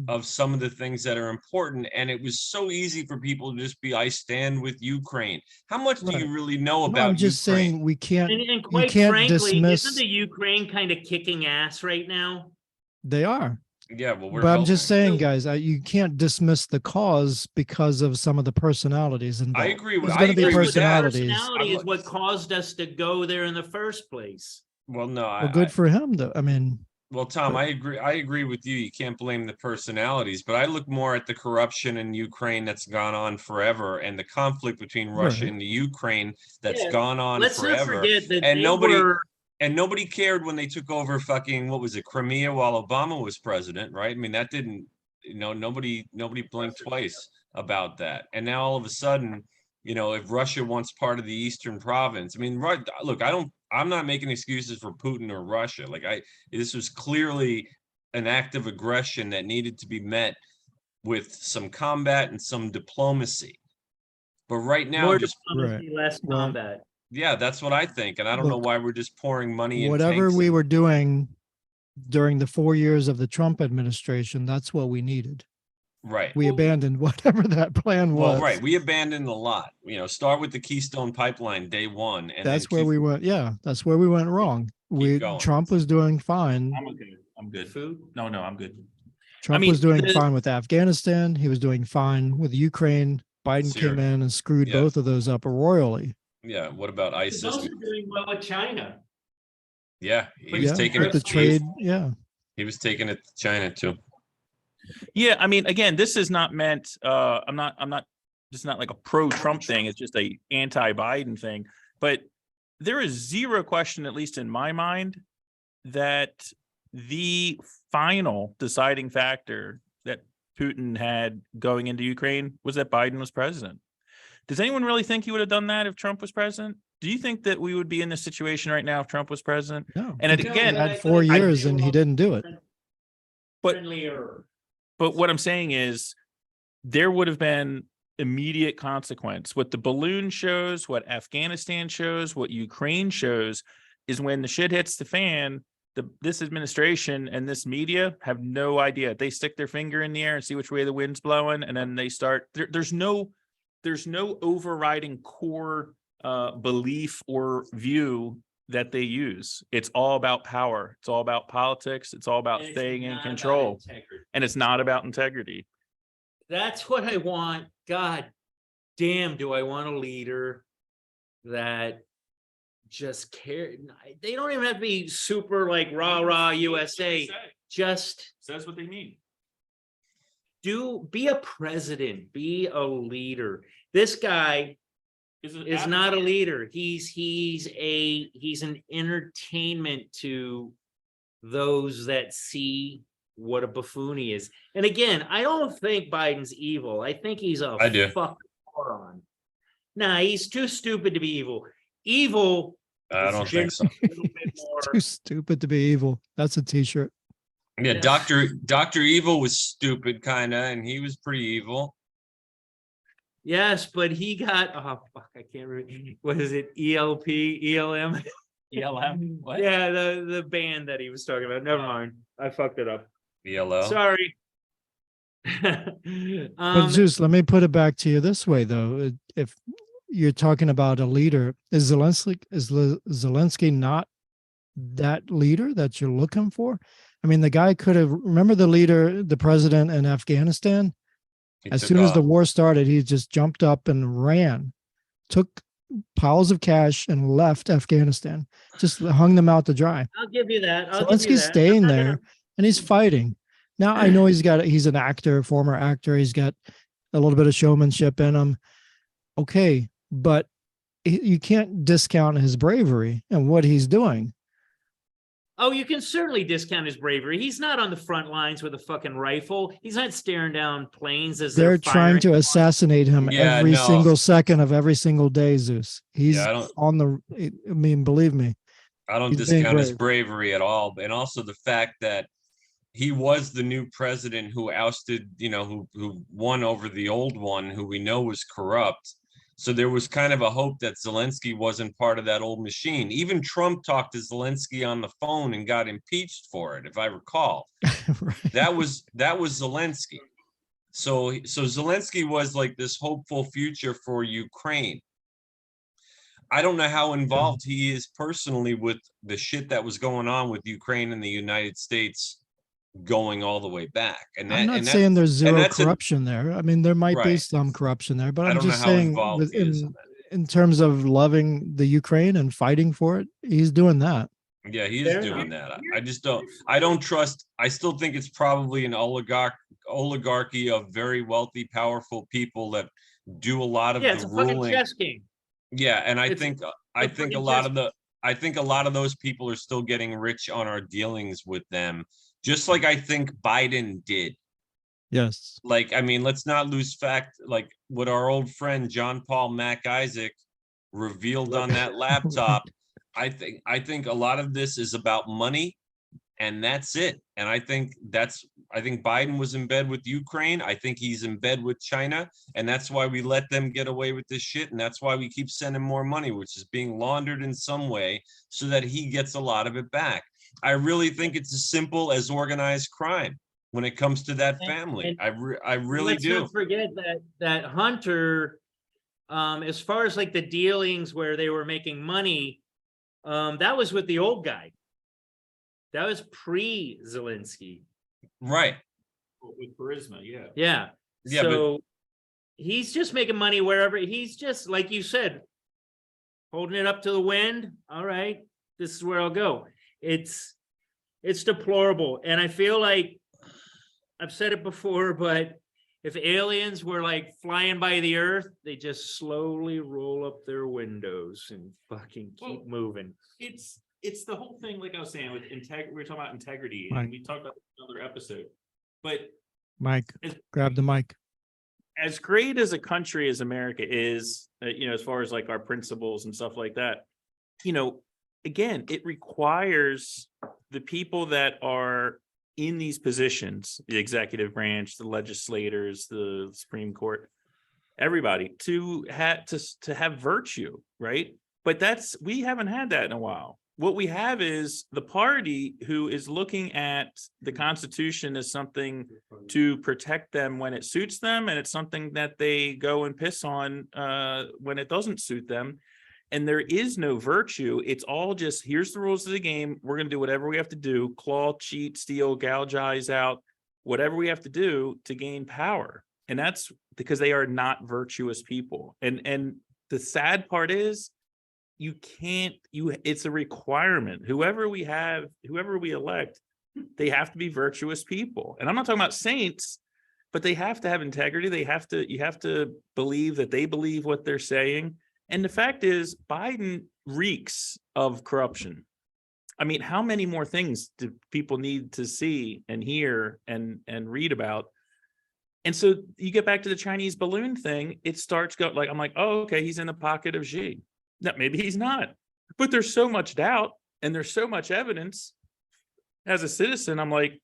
of some of the things that are important, and it was so easy for people to just be, I stand with Ukraine. How much do you really know about I'm just Ukraine? saying we can't. And quite can't frankly, dismiss- isn't the Ukraine kind of kicking ass right now? They are. Yeah, well, we're But I'm just helping. saying, guys, you can't dismiss the cause because of some of the personalities involved. I agree with There's I going to be agree with that. personalities. Personality is what caused us to go there in the first place. Well, no, Well, good for him, though. I mean, well, Tom, but- I agree with you. You can't blame the personalities, but I look more at the corruption in Ukraine that's gone on forever, and the conflict between Russia Right. and the Ukraine that's Yeah, gone on Let's not forever. forget that And they nobody were. and nobody cared when they took over fucking, what was it, Crimea while Obama was president, right? I mean, that didn't, nobody blinked twice about that. And now all of a sudden, if Russia wants part of the eastern province, I mean, right, look, I'm not making excuses for Putin or Russia. This was clearly an act of aggression that needed to be met with some combat and some diplomacy. But right now, More just, diplomacy, less Well, combat. yeah, that's what I think. And I don't know Look, why we're just pouring money in whatever tanks we and- were doing during the 4 years of the Trump administration, that's what we needed. Right. We abandoned whatever that plan was. Well, right. We abandoned a lot. Start with the Keystone Pipeline day one, and That's then where keep, we went. Yeah, that's where we went wrong. going. Trump was doing fine. I'm okay. I'm good. Food. No, I'm good. Trump mean, was doing the- fine with Afghanistan. He was doing fine with Ukraine. Biden came Syria. in and screwed Yeah. both of those up royally. Yeah. What about He's ISIS? also doing well with China. Yeah, he But was Yeah, taking with it. the trade. Yeah, He was taking it to China too. Yeah, I mean, again, this is not meant, I'm not, this is not like a pro-Trump thing. It's just a anti-Biden thing. But there is zero question, at least in my mind, that the final deciding factor that Putin had going into Ukraine was that Biden was president. Does anyone really think he would have done that if Trump was president? Do you think that we would be in this situation right now if Trump was president? no. And he again, had 4 years and he didn't do it. But- Friendlier. But what I'm saying is there would have been immediate consequence. What the balloon shows, what Afghanistan shows, what Ukraine shows is when the shit hits the fan, this administration and this media have no idea. They stick their finger in the air and see which way the wind's blowing, and then they start. There's no overriding core belief or view that they use. It's all about power. It's all about politics. It's all about And it's staying in not about control. integrity. And it's not about integrity. That's what I want. God damn, do I want a leader that just care? They don't even have to be super like rah USA. Just Says what they mean. be a president, be a leader. This guy is not a leader. He's an entertainment to those that see what a buffoon he is. And again, I don't think Biden's evil. I think he's a I do. fucking moron. Nah, he's too stupid to be evil. Evil. I is don't think so. generally a little bit more. Too stupid to be evil. That's a t-shirt. Yeah, Yeah. Dr. Evil was stupid, kind of, and he was pretty evil. Yes, but he got I can't remember. What is it? ELP, ELM? ELM? What? Yeah, the band that he was talking about. Never mind. I fucked it up. ELO. Sorry. But Zeus, let me put it back to you this way, though. If you're talking about a leader, is Zelensky not that leader that you're looking for? I mean, the guy could have, remember the president in Afghanistan? He As took soon as the off. war started, he just jumped up and ran, took piles of cash and left Afghanistan, just hung them out to dry. I'll give you that. I'll give you Zelensky's that. staying I'm not there gonna- and he's fighting. Now I know he's an actor, former actor. He's got a little bit of showmanship in him. Okay, but you can't discount his bravery and what he's doing. Oh, you can certainly discount his bravery. He's not on the front lines with a fucking rifle. He's not staring down planes as They're trying to firing. assassinate him Yeah, every no. single second of every single day, Zeus. He's Yeah, I don't- on the, I mean, believe me. I don't He's being discount his brave. bravery at all, and also the fact that he was the new president who ousted, who won over the old one, who we know was corrupt. So there was kind of a hope that Zelensky wasn't part of that old machine. Even Trump talked to Zelensky on the phone and got impeached for it, if I recall. Right. That was Zelensky. So Zelensky was like this hopeful future for Ukraine. I don't know how involved he is personally with the shit that was going on with Ukraine and the United States going all the way back. And I'm that, not and saying there's zero that's a- corruption there. I mean, there might be Right. some corruption there, but I I'm don't know just how saying involved he is in in terms of loving the Ukraine and fighting for it, he's doing that. Yeah, he is Fair doing enough. that. I just don't trust. I still think it's probably an oligarchy of very wealthy, powerful people that do a lot of Yeah, the it's a fucking ruling. chess game. Yeah, and I It's think a a fucking lot chess of those people are still getting rich on our dealings with them, just like I think Biden did. Yes. Like, I mean, let's not lose fact, like what our old friend John Paul Mac Isaac revealed on that laptop. I think a lot of this is about money, and that's it. And I think Biden was in bed with Ukraine. I think he's in bed with China, and that's why we let them get away with this shit. And that's why we keep sending more money, which is being laundered in some way so that he gets a lot of it back. I really think it's as simple as organized crime when it comes to that family. I really Let's do. not forget that Hunter, as far as like the dealings where they were making money, that was with the old guy. That was pre-Zelensky. Right. With charisma, yeah. Yeah. Yeah, but- So he's just making money wherever he's just, like you said, holding it up to the wind. All right, this is where I'll go. It's deplorable. And I feel like I've said it before, but if aliens were like flying by the earth, they just slowly roll up their windows and fucking keep Well, moving. It's the whole thing, like I was saying, with integrity. We were talking about integrity, Right. and we talked about this in another episode. But Mike, as, grab the mic. as great as a country as America is, as far as like our principles and stuff like that, again, it requires the people that are in these positions, the executive branch, the legislators, the Supreme Court, everybody to have virtue, right? But we haven't had that in a while. What we have is the party who is looking at the Constitution as something to protect them when it suits them, and it's something that they go and piss on when it doesn't suit them. And there is no virtue. It's all just, here's the rules of the game. We're going to do whatever we have to do, claw, cheat, steal, gouge eyes out, whatever we have to do to gain power. And that's because they are not virtuous people. And the sad part is, it's a requirement. Whoever we elect, they have to be virtuous people. And I'm not talking about saints, but they have to have integrity. You have to believe that they believe what they're saying. And the fact is, Biden reeks of corruption. I mean, how many more things do people need to see and hear and read about? And so you get back to the Chinese balloon thing, it starts going like, I'm like, oh, okay, he's in the pocket of Xi. No, maybe he's not. But there's so much doubt and there's so much evidence. As a citizen, I'm like,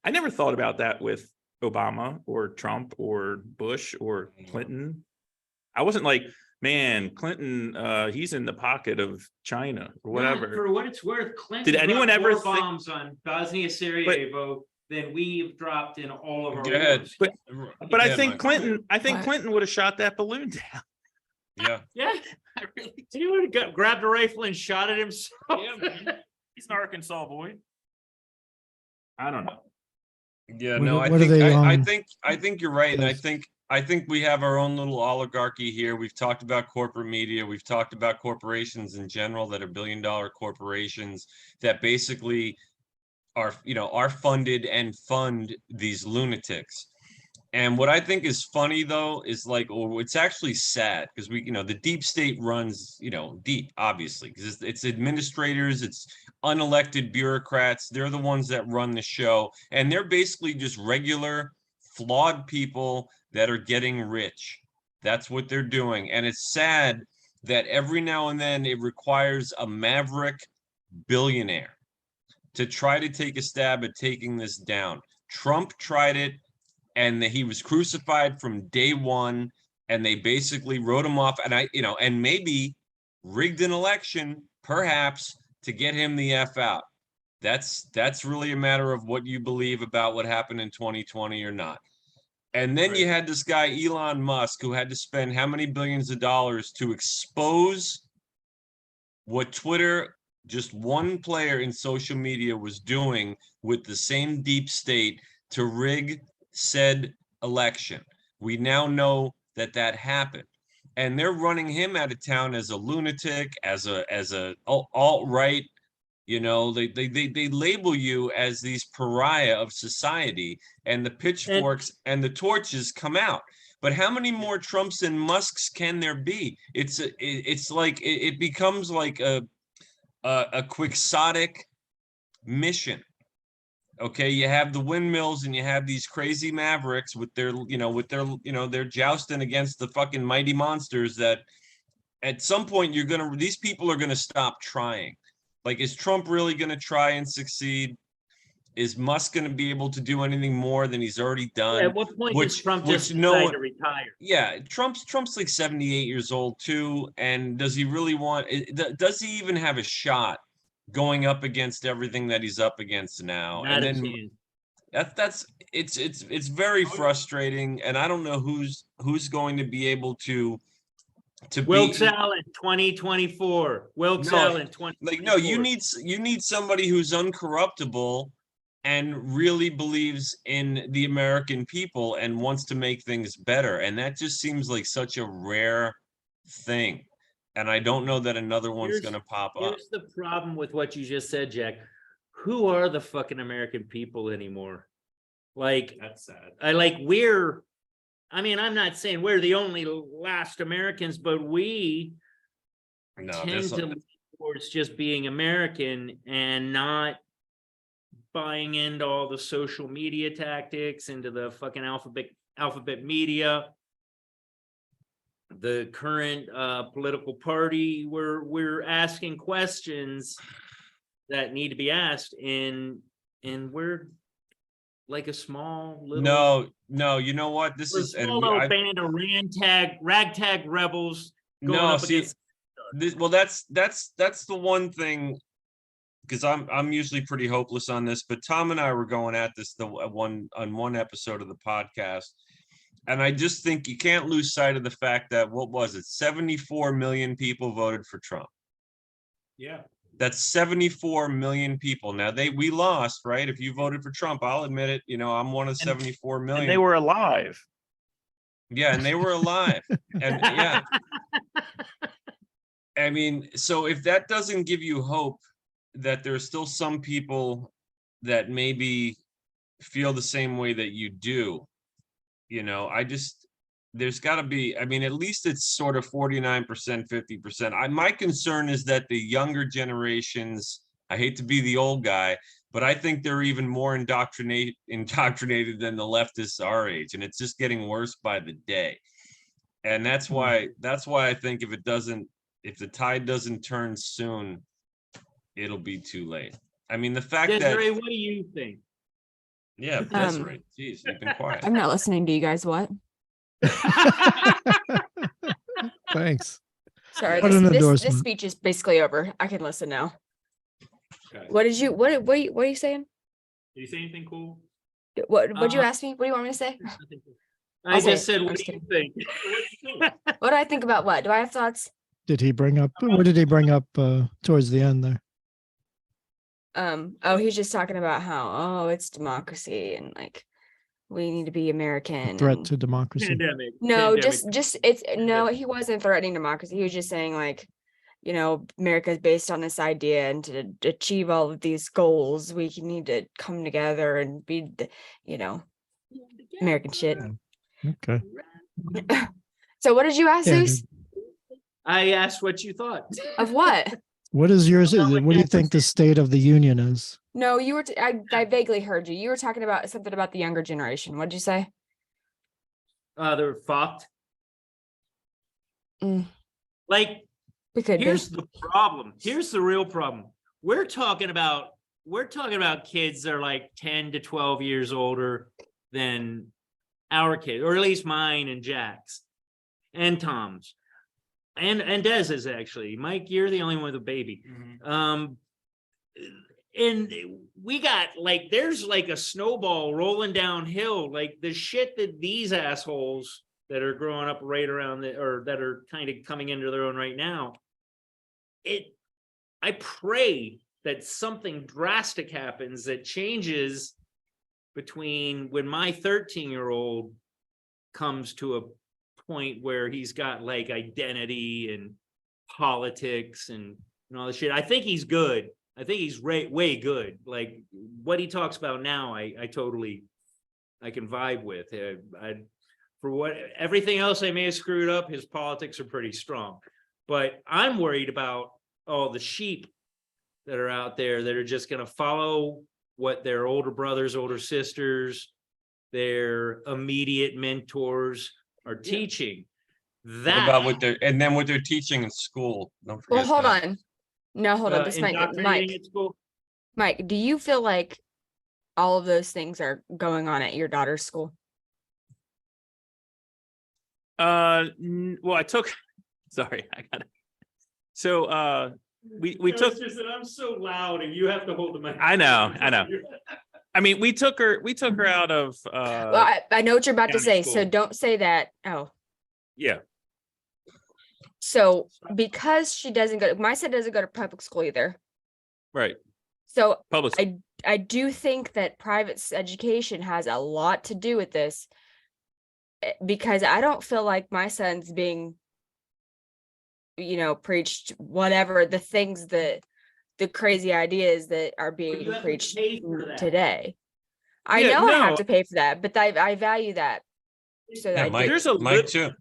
I never thought about that with Obama or Trump or Bush or Clinton. I wasn't like, man, Clinton, he's in the pocket of China or whatever. For what it's worth, Clinton Did anyone dropped ever more think- bombs on Bosnia, Sarajevo than we've dropped in all of our Go ahead. wars. But I Yeah, think Mike. Clinton would have shot that balloon down. Yeah. Yeah, I really he would have grabbed a rifle and shot at himself. He's an Arkansas boy. I don't know. Yeah, What- no, what are they, I think you're right. And yes. I think we have our own little oligarchy here. We've talked about corporate media. We've talked about corporations in general that are billion-dollar corporations that basically are funded and fund these lunatics. And what I think is funny though is like, or it's actually sad because the deep state runs, deep, obviously, because it's administrators, it's unelected bureaucrats. They're the ones that run the show, and they're basically just regular, flawed people that are getting rich. That's what they're doing. And it's sad that every now and then it requires a maverick billionaire to try to take a stab at taking this down. Trump tried it, and he was crucified from day one, and they basically wrote him off. And and maybe rigged an election, perhaps, to get him the F out. That's really a matter of what you believe about what happened in 2020 or not. And then you had this guy, Elon Musk, who had to spend how many billions of dollars to expose what Twitter just one player in social media was doing with the same deep state to rig said election. We now know that that happened. And they're running him out of town as a lunatic, as a alt-right. You know, they label you as these pariah of society, and the pitchforks and the torches come out. But how many more Trumps and Musks can there be? It's like it becomes like a quixotic mission. Okay, you have the windmills and you have these crazy mavericks with their, they're jousting against the fucking mighty monsters that at some point these people are gonna stop trying. Like, is Trump really gonna try and succeed? Is Musk gonna be able to do anything more than he's already done? At what point does Trump just no decide one- to retire? Yeah, Trump's like 78 years old too, and does he really does he even have a shot going up against everything that he's up against now? Not And a then chance. it's very frustrating, and I don't know who's going to be able to Wilkes be Allen, 2024. Wilkes No, Allen, 2024. like, no, you need somebody who's uncorruptible and really believes in the American people and wants to make things better, and that just seems like such a rare thing. And I don't know that another one's Here's- gonna pop up. Here's the problem with what you just said, Jack. Who are the fucking American people anymore? Like, That's sad. I'm not saying we're the only last Americans, but we No, tend there's to lean towards just being American and not buying into all the social media tactics, into the fucking alphabet media, the current political party. We're asking questions that need to be asked, and we're like a small little no, you know what? This we're a is small little band of ragtag rebels going up against. that's the one thing, because I'm usually pretty hopeless on this, but Tom and I were going at this on one episode of the podcast, and I just think you can't lose sight of the fact that, what was it, 74 million people voted for Trump. Yeah. That's 74 million people. Now we lost, right? If you voted for Trump, I'll admit it. I'm one of 74 million. And they were alive. Yeah, and they were alive. And yeah. I mean, so if that doesn't give you hope that there's still some people that maybe feel the same way that you do, there's got to be, at least it's sort of 49%, 50%. My concern is that the younger generations, I hate to be the old guy, but I think they're even more indoctrinated than the leftists our age, and it's just getting worse by the day. And that's why I think if the tide doesn't turn soon, it'll be too late. The fact Desiree, that, what do you think? yeah, that's right. Jeez, you've been quiet. I'm not listening to you guys. What? Thanks. Sorry, What an this endorsement. speech is basically over. I can listen now. Okay. What are you saying? Did you say anything cool? What'd you ask me? What do you want me to say? I I'll say just it. said, I'm what just do you think? What do I think about what? Do I have thoughts? What did he bring up towards the end there? He's just talking about how, it's democracy and like we need to be American. Threat and- to democracy. Pandemic. No, Pandemic. he wasn't threatening democracy. He was just saying like, America is based on this idea, and to achieve all of these goals, we need to come together and be, American shit. Okay. So what did you ask, Yeah, Zeus? I asked what you thought. Of what? What is yours? Well, What do you think the state of the union is? No, you were, I vaguely heard you. You were talking about something about the younger generation. What did you say? They're fucked. Mm. Like, We could be. here's the problem. Here's the real problem. We're talking about kids that are like 10 to 12 years older than our kids, or at least mine and Jack's and Tom's and Dez's. Actually, Mike, you're the only one with a baby. And we got like, there's like a snowball rolling downhill, like the shit that these assholes that are growing up right around or that are kind of coming into their own right now. I pray that something drastic happens that changes between when my 13-year-old comes to a point where he's got like identity and politics and all this shit. I think he's good. I think he's way good. Like what he talks about now, I totally, I can vibe with. For what everything else I may have screwed up, his politics are pretty strong. But I'm worried about all the sheep that are out there that are just going to follow what their older brothers, older sisters, their immediate mentors are teaching. What about what they're teaching in school? Don't Well, forget hold that. on. No, hold on. This might, indoctrinating at school? Mike, do you feel like all of those things are going on at your daughter's school? Well, I took, sorry, I got it. So, we took, Just that I'm so loud and you have to hold the mic. I know. I mean, we took her out of, Well, I know what you're about to county say, so school. don't say that. Oh, yeah, so because she doesn't go, my son doesn't go to public school either. right. So Public. I do think that private education has a lot to do with this, because I don't feel like my son's being, preached whatever the things that the crazy ideas that are you being have to preached pay for that. today. I Yeah, know I no. have to pay for that, but I value that. So Yeah, I Mike, There's a Mike lit- too.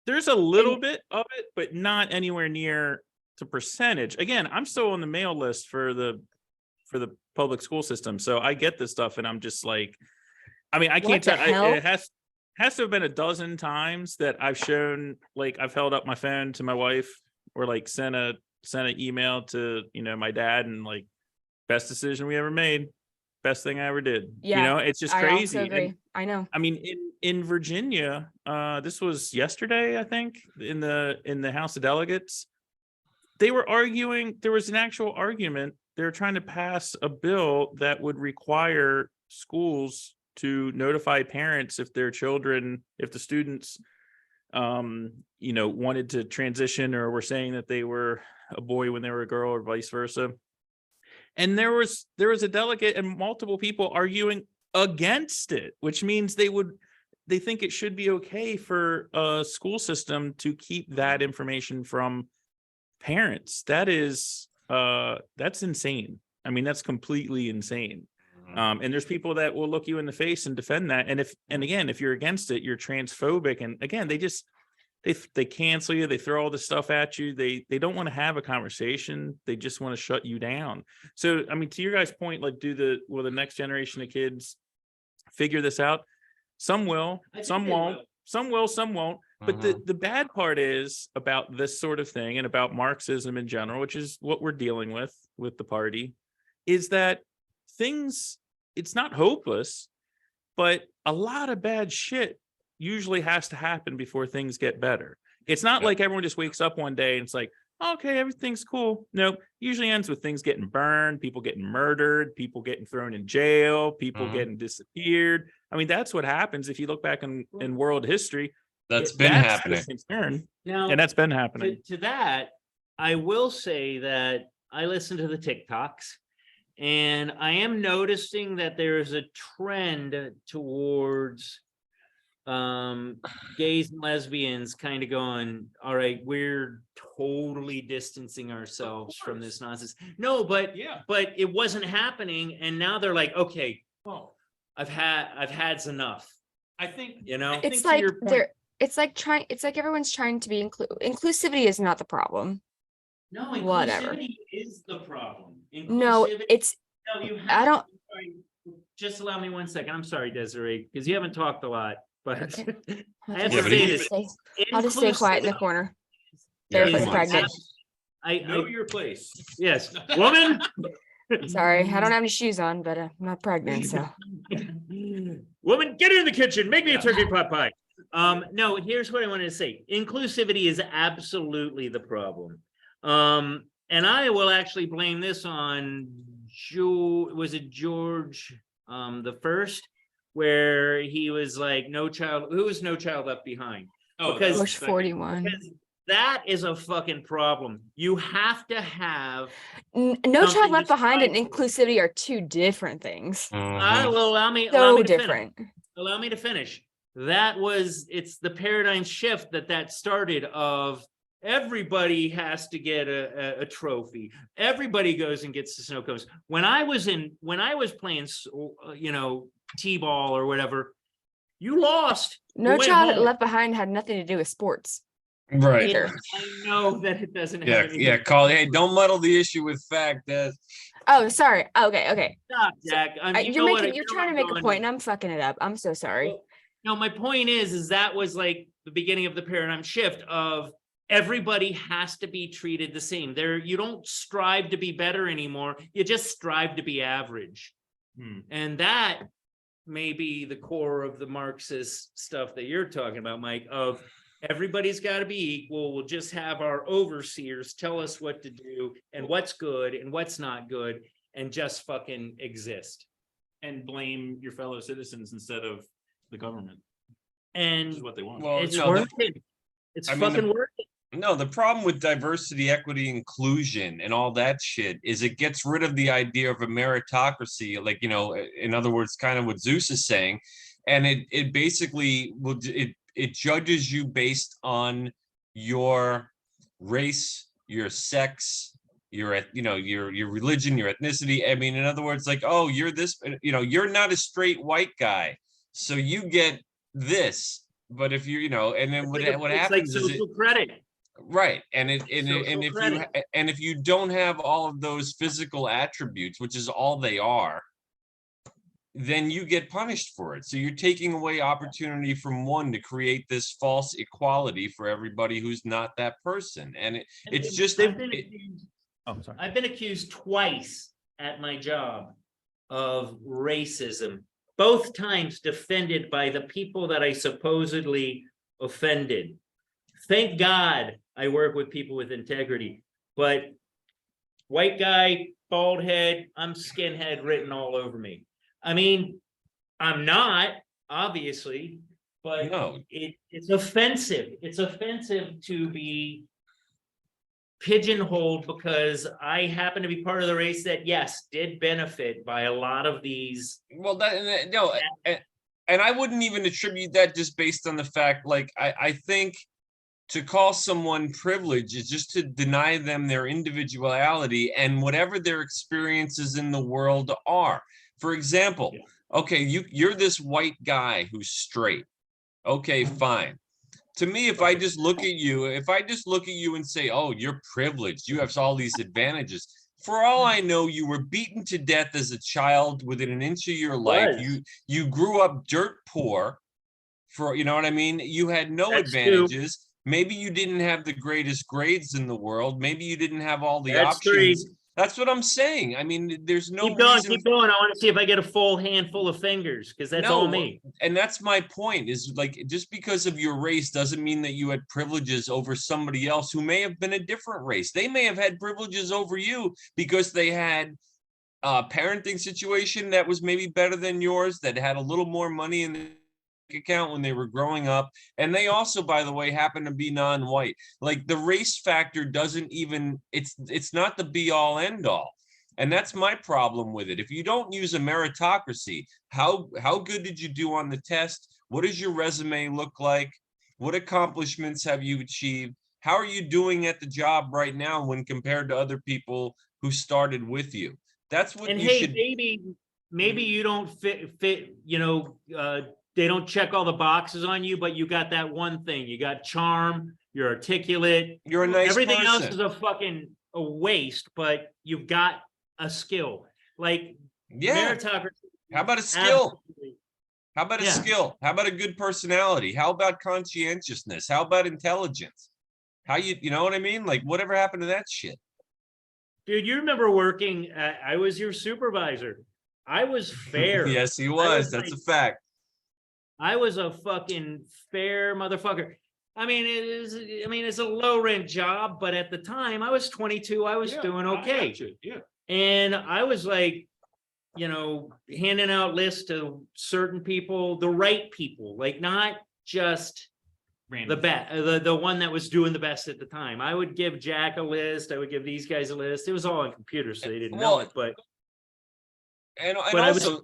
There's a little bit of it, but not anywhere near the percentage. Again, I'm still on the mail list for the public school system, so I get this stuff, and I'm just like, I mean, I can't What the tell. hell? It has to have been a dozen times that I've shown, like, I've held up my phone to my wife, or like sent an email to my dad, and like, best decision we ever made, best thing I ever did. Yeah, It's just I crazy. also And, agree. I know. I mean, in Virginia, this was yesterday, I think, in the House of Delegates, they were arguing. There was an actual argument. They were trying to pass a bill that would require schools to notify parents if their children, if the students, wanted to transition or were saying that they were a boy when they were a girl, or vice versa. And there was a delegate and multiple people arguing against it, which means they think it should be okay for a school system to keep that information from parents. That's insane. I mean, that's completely insane. And there's people that will look you in the face and defend that. And again, if you're against it, you're transphobic. And again, they cancel you. They throw all this stuff at you. They don't want to have a conversation. They just want to shut you down. So, I mean, to your guys' point, like, will the next generation of kids figure this out? Some will, some won't. Some will, some won't. But the bad part is about this sort of thing, and about Marxism in general, which is what we're dealing with the party, is that it's not hopeless, but a lot of bad shit usually has to happen before things get better. It's not like everyone just wakes up one day and it's like, okay, everything's cool. No, usually ends with things getting burned, people getting murdered, people getting thrown in jail, people getting disappeared. I mean, that's what happens if you look back in world history. That's been happening. Concern. Now, And that's been happening. to that, I will say that I listen to the TikToks, and I am noticing that there is a trend towards gays and lesbians kind of going, all right, we're totally distancing ourselves from this nonsense. No, but it wasn't happening, and now they're like, okay, well, I've had enough. I think It's like everyone's trying to be inclusivity is not the problem. No, Whatever. inclusivity is the problem. No, Inclusivity- it's No, you I have don't- to- sorry, just allow me 1 second. I'm sorry, Desiree, because you haven't talked a lot, but Okay. I have Yeah, to but say he- this. I'll just stay quiet in the Inclusivity corner. Yeah, Barefoots come on. pregnant. I your place. yes, woman. Sorry, I don't have any shoes on, but I'm not pregnant, so. Woman, get in the kitchen. Make me a turkey pot pie. No, here's what I wanted to say. Inclusivity is absolutely the problem. And I will actually blame this on was it George the First, where he was like, no child left behind. Oh, Because- Bush 41. that is a fucking problem. You have to have. No Something Child Left to Behind and strive for. inclusivity are two different things. Mhm. Well, allow me So to finish. different. Allow me to finish. It's the paradigm shift that started of everybody has to get a trophy. Everybody goes and gets the snow cones. When I was playing, t-ball or whatever, you lost. No You went Child home. Left Behind had nothing to do with sports. Right. Either. I know that it doesn't have Yeah, anything yeah, to call. do Hey, with don't muddle the issue with fact. That Oh, sorry. Okay. Stop, Jack. You're trying to make a point and I'm fucking it up. I'm so sorry. Well, no, my point is that was like the beginning of the paradigm shift of everybody has to be treated the same. You don't strive to be better anymore. You just strive to be average. And that may be the core of the Marxist stuff that you're talking about, Mike, of everybody's got to be equal. We'll just have our overseers tell us what to do and what's good and what's not good, and just fucking exist. And blame your fellow citizens instead of the government, which And is what they want. well, it's no, working. It's I mean, fucking working. no, the problem with diversity, equity, inclusion, and all that shit is it gets rid of the idea of a meritocracy, like, in other words, kind of what Zeus is saying, and it basically it judges you based on your race, your sex, your religion, your ethnicity. I mean, in other words, like, oh, you're this, you're not a straight white guy, so you get this. But if and then what It's like happens is social credit. right, and Social credit. if you don't have all of those physical attributes, which is all they are, then you get punished for it. So you're taking away opportunity from one to create this false equality for everybody who's not that person, and it's just They've been it- accused- Oh, sorry. I've been accused twice at my job of racism, both times defended by the people that I supposedly offended. Thank God I work with people with integrity, but white guy, bald head, I'm skinhead written all over me. I mean, I'm not, obviously, but No. it's offensive. It's offensive to be pigeonholed because I happen to be part of the race that, yes, did benefit by a lot of these. well no, and I wouldn't even attribute that just based on the fact, like, I think to call someone privileged is just to deny them their individuality and whatever their experiences in the world are. For example, okay, you're this white guy who's straight. Okay, fine. To me, if I just look at you and say, oh, you're privileged, you have all these advantages. For all I know, you were beaten to death as a child within an inch of your life. You grew up dirt poor. You know what I mean? You had no That's advantages. Maybe you didn't have the greatest grades in the world. Maybe you didn't have all the That's options. three. That's what I'm saying. I mean, there's no Keep going, reason. keep going. I want to see if I get a full handful of fingers, because that's all me. And that's my point, is like, just because of your race doesn't mean that you had privileges over somebody else who may have been a different race. They may have had privileges over you because they had a parenting situation that was maybe better than yours, that had a little more money in the account when they were growing up, and they also, by the way, happen to be non-white. Like, the race factor doesn't even, it's not the be all end all. And that's my problem with it. If you don't use a meritocracy, how good did you do on the test? What does your resume look like? What accomplishments have you achieved? How are you doing at the job right now when compared to other people who started with you? That's what And you hey, should. maybe you don't fit, they don't check all the boxes on you, but you got that one thing. You got charm, you're articulate. You're a nice Everything else person. is a waste, but you've got a skill. Like, Yeah. meritocracy. How about a skill? Absolutely. How about a Yeah. skill? How about a good personality? How about conscientiousness? How about intelligence? You know what I mean? Like, whatever happened to that shit? Dude, you remember working, I was your supervisor. I was fair. Yes, he I was. That's a like- fact. I was a fucking fair motherfucker. I mean, it's a low rent job, but at the time I was 22, I was doing okay. Yeah. And I was like, handing out lists to certain people, the right people, like not just the the one that was doing the best at the time. I would give Jack a list. I would give these guys a list. It was all on computers, so they didn't know it. But and I was also,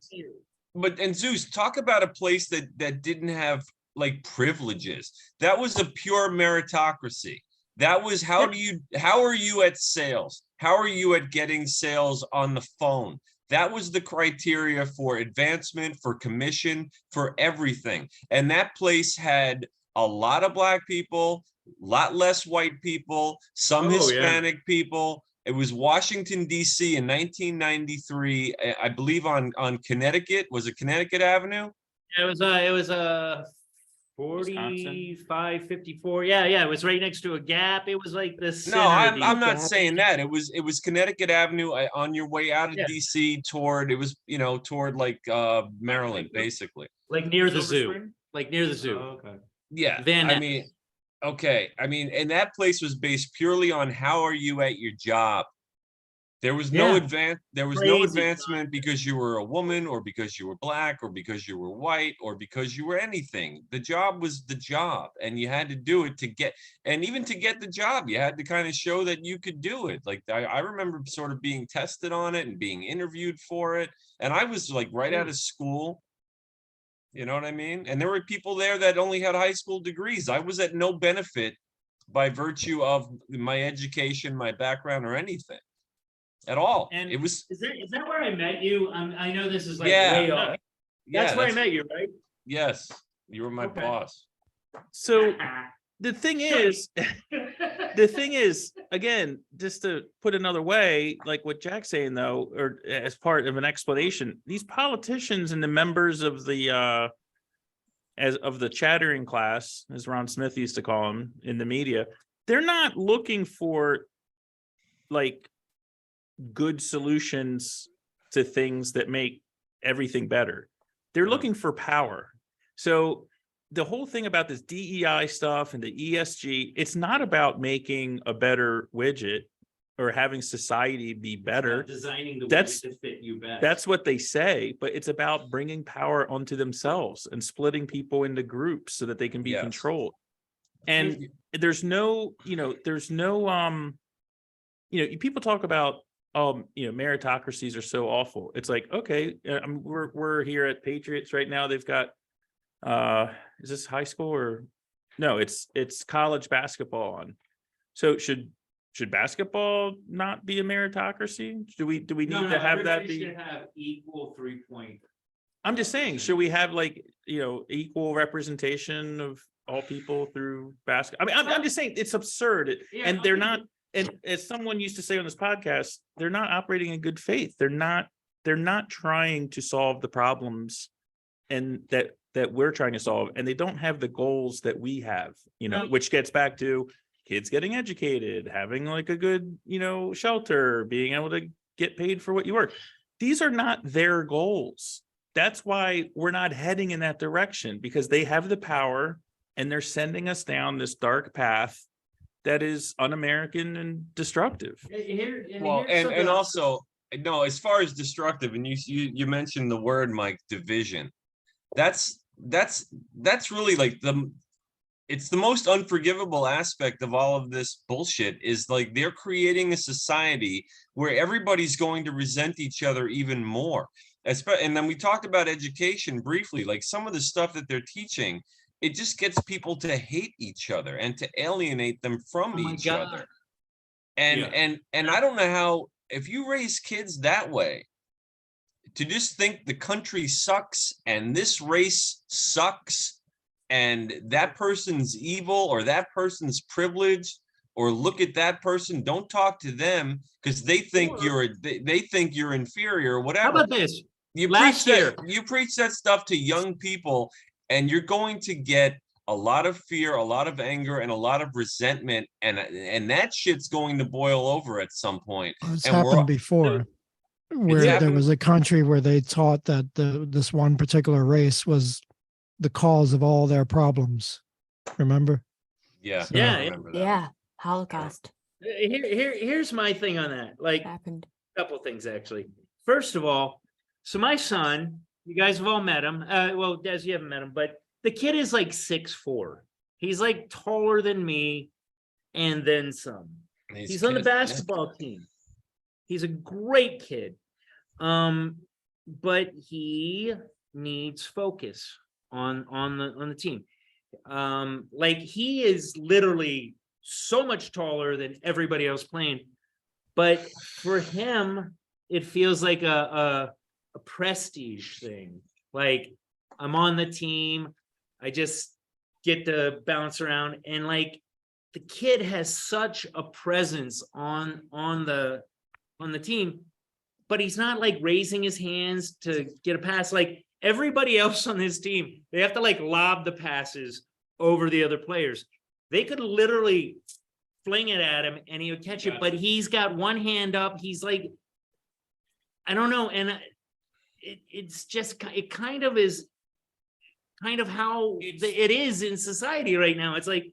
and Zeus, talk about a place that didn't have like privileges. That was a pure meritocracy. That was how are you at sales? How are you at getting sales on the phone? That was the criteria for advancement, for commission, for everything. And that place had a lot of Black people, a lot less white people, some Hispanic people. It was Washington, D.C. in 1993, I believe on Connecticut. Was it Connecticut Avenue? it was 45, 54. Yeah, it was right next to a Gap. It was like this. No, I'm not saying that. It was Connecticut Avenue on your way out of DC toward toward like Maryland, basically. Like near the Silver zoo. Spring? Like near the zoo. Oh, okay. Yeah. Van I Ness. mean, okay. I mean, and that place was based purely on how are you at your job. There was no Crazy. advancement because you were a woman or because you were Black or because you were white or because you were anything. The job was the job, and you had to do it even to get the job, you had to kind of show that you could do it. Like I remember sort of being tested on it and being interviewed for it. And I was like right out of school. You know what I mean? And there were people there that only had high school degrees. I was at no benefit by virtue of my education, my background, or anything. At all. And it was is that where I met you? I know this is like Yeah. way off. That's where I met you, right? Yes, you were my Okay. boss. So the thing is, again, just to put another way, like what Jack's saying though, or as part of an explanation, these politicians and the members of the chattering class, as Ron Smith used to call them in the media, they're not looking for like good solutions to things that make everything better. They're looking for power. So the whole thing about this DEI stuff and the ESG, it's not about making a better widget or having society be better. Designing the That's- widget to fit you best. That's what they say, but it's about bringing power onto themselves and splitting people into groups so that they can be Yes. controlled. And there's no, people talk about, meritocracies are so awful. It's like, okay, we're here at Patriots right now. They've got, is this high school or no? It's college basketball on. So should basketball not be a meritocracy? Do we need to have that be? Should have equal 3-point. I'm just saying, should we have like equal representation of all people through basketball? I mean, I'm just saying it's absurd, and they're not. And as someone used to say on this podcast, they're not operating in good faith. They're not trying to solve the problems and that we're trying to solve, and they don't have the goals that we have, which gets back to kids getting educated, having like a good, shelter, being able to get paid for what you work. These are not their goals. That's why we're not heading in that direction, because they have the power and they're sending us down this dark path that is un-American and destructive. Well, and also, no, as far as destructive, and you mentioned the word, Mike, division. That's really like it's the most unforgivable aspect of all of this bullshit, is like they're creating a society where everybody's going to resent each other even more. And then we talked about education briefly, like some of the stuff that they're teaching, it just gets people to hate each other and to alienate them from each other. And I don't know how, if you raise kids that way, to just think the country sucks and this race sucks and that person's evil or that person's privileged, or look at that person, don't talk to them because they think they think you're inferior or whatever. How about this? You preach that stuff to young people, and you're going to get a lot of fear, a lot of anger, and a lot of resentment, and that shit's going to boil over at some point. It's And happened before, where there happened- was a country where they taught that this one particular race was the cause of all their problems. Remember? Yeah, Yeah, I remember that. Yeah, Holocaust Here's my thing on that. Like, happened. a couple of things actually. First of all, so my son, you guys have all met him. Well, Des, you haven't met him, but the kid is like 6'4". He's like taller than me and then some. These He's on the kids, yeah. basketball team. He's a great kid. But he needs focus on the team. Like he is literally so much taller than everybody else playing. But for him, it feels like a prestige thing. Like I'm on the team. I just get to bounce around, and like the kid has such a presence on the team, but he's not like raising his hands to get a pass. Like everybody else on this team, they have to like lob the passes over the other players. They could literally fling it at him and he would catch it, but he's got one hand up. He's like, I don't know. And it's just, it kind of is kind of how it is in society right now. It's like,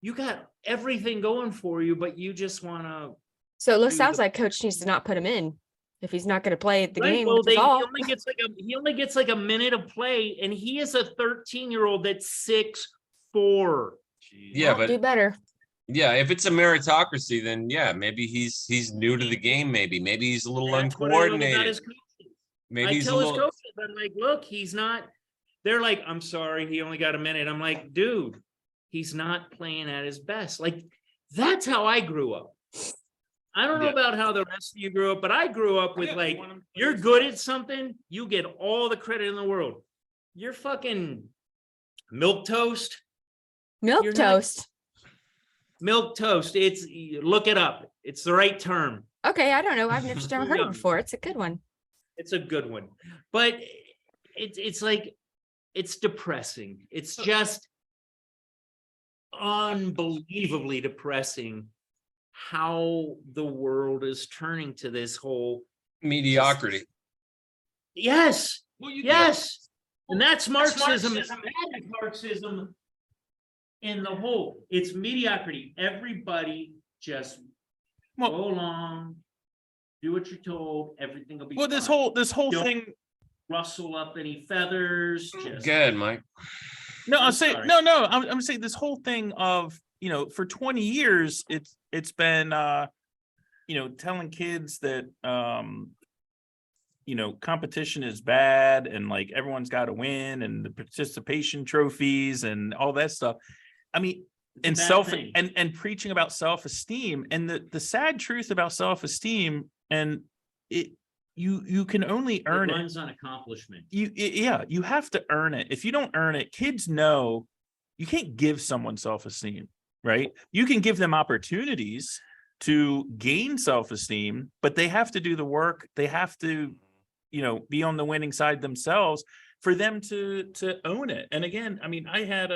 you got everything going for you, but you just want to. So it sounds like coach needs to not put him in if he's not going to play the game. Well, Which is he all. only gets like a minute of play, and he is a 13-year-old that's 6'4". Yeah, Well, do but better. yeah, if it's a meritocracy, then yeah, maybe he's new to the game. Maybe he's a little That's what I love about uncoordinated. his coaches. Maybe I he's a tell his little. coaches, I'm like, look, he's not. They're like, I'm sorry, he only got a minute. I'm like, dude, he's not playing at his best. Like, that's how I grew up. I don't know Yeah. about how the rest of you grew up, but I grew up with like, you're good at something, you get all the credit in the world. You're fucking milk toast. Milk You're not- toast. Milk toast. It's, look it up. It's the right term. Okay, I don't know. I've never heard it before. It's a good one. It's a good one, but it's like, it's depressing. It's just unbelievably depressing how the world is turning to this whole Mediocrity. yes, Well, you yes, and that's Marxism. That is Marxism in the whole. It's mediocrity. Everybody just Well- go along, do what you're told. Everything will be Well, fine. this whole Don't- thing. Rustle up any feathers. Just Good, Mike. No, I'm I'll say sorry. no. I'm saying this whole thing of, for 20 years, it's been telling kids that competition is bad and like everyone's got to win and the participation trophies and all that stuff. I mean, It's a and bad thing. and preaching about self-esteem, and the sad truth about self-esteem, and you can only earn it it. runs on accomplishment. You have to earn it. If you don't earn it, kids know you can't give someone self-esteem, right? You can give them opportunities to gain self-esteem, but they have to do the work. They have to, be on the winning side themselves for them to own it. And again, I mean, I had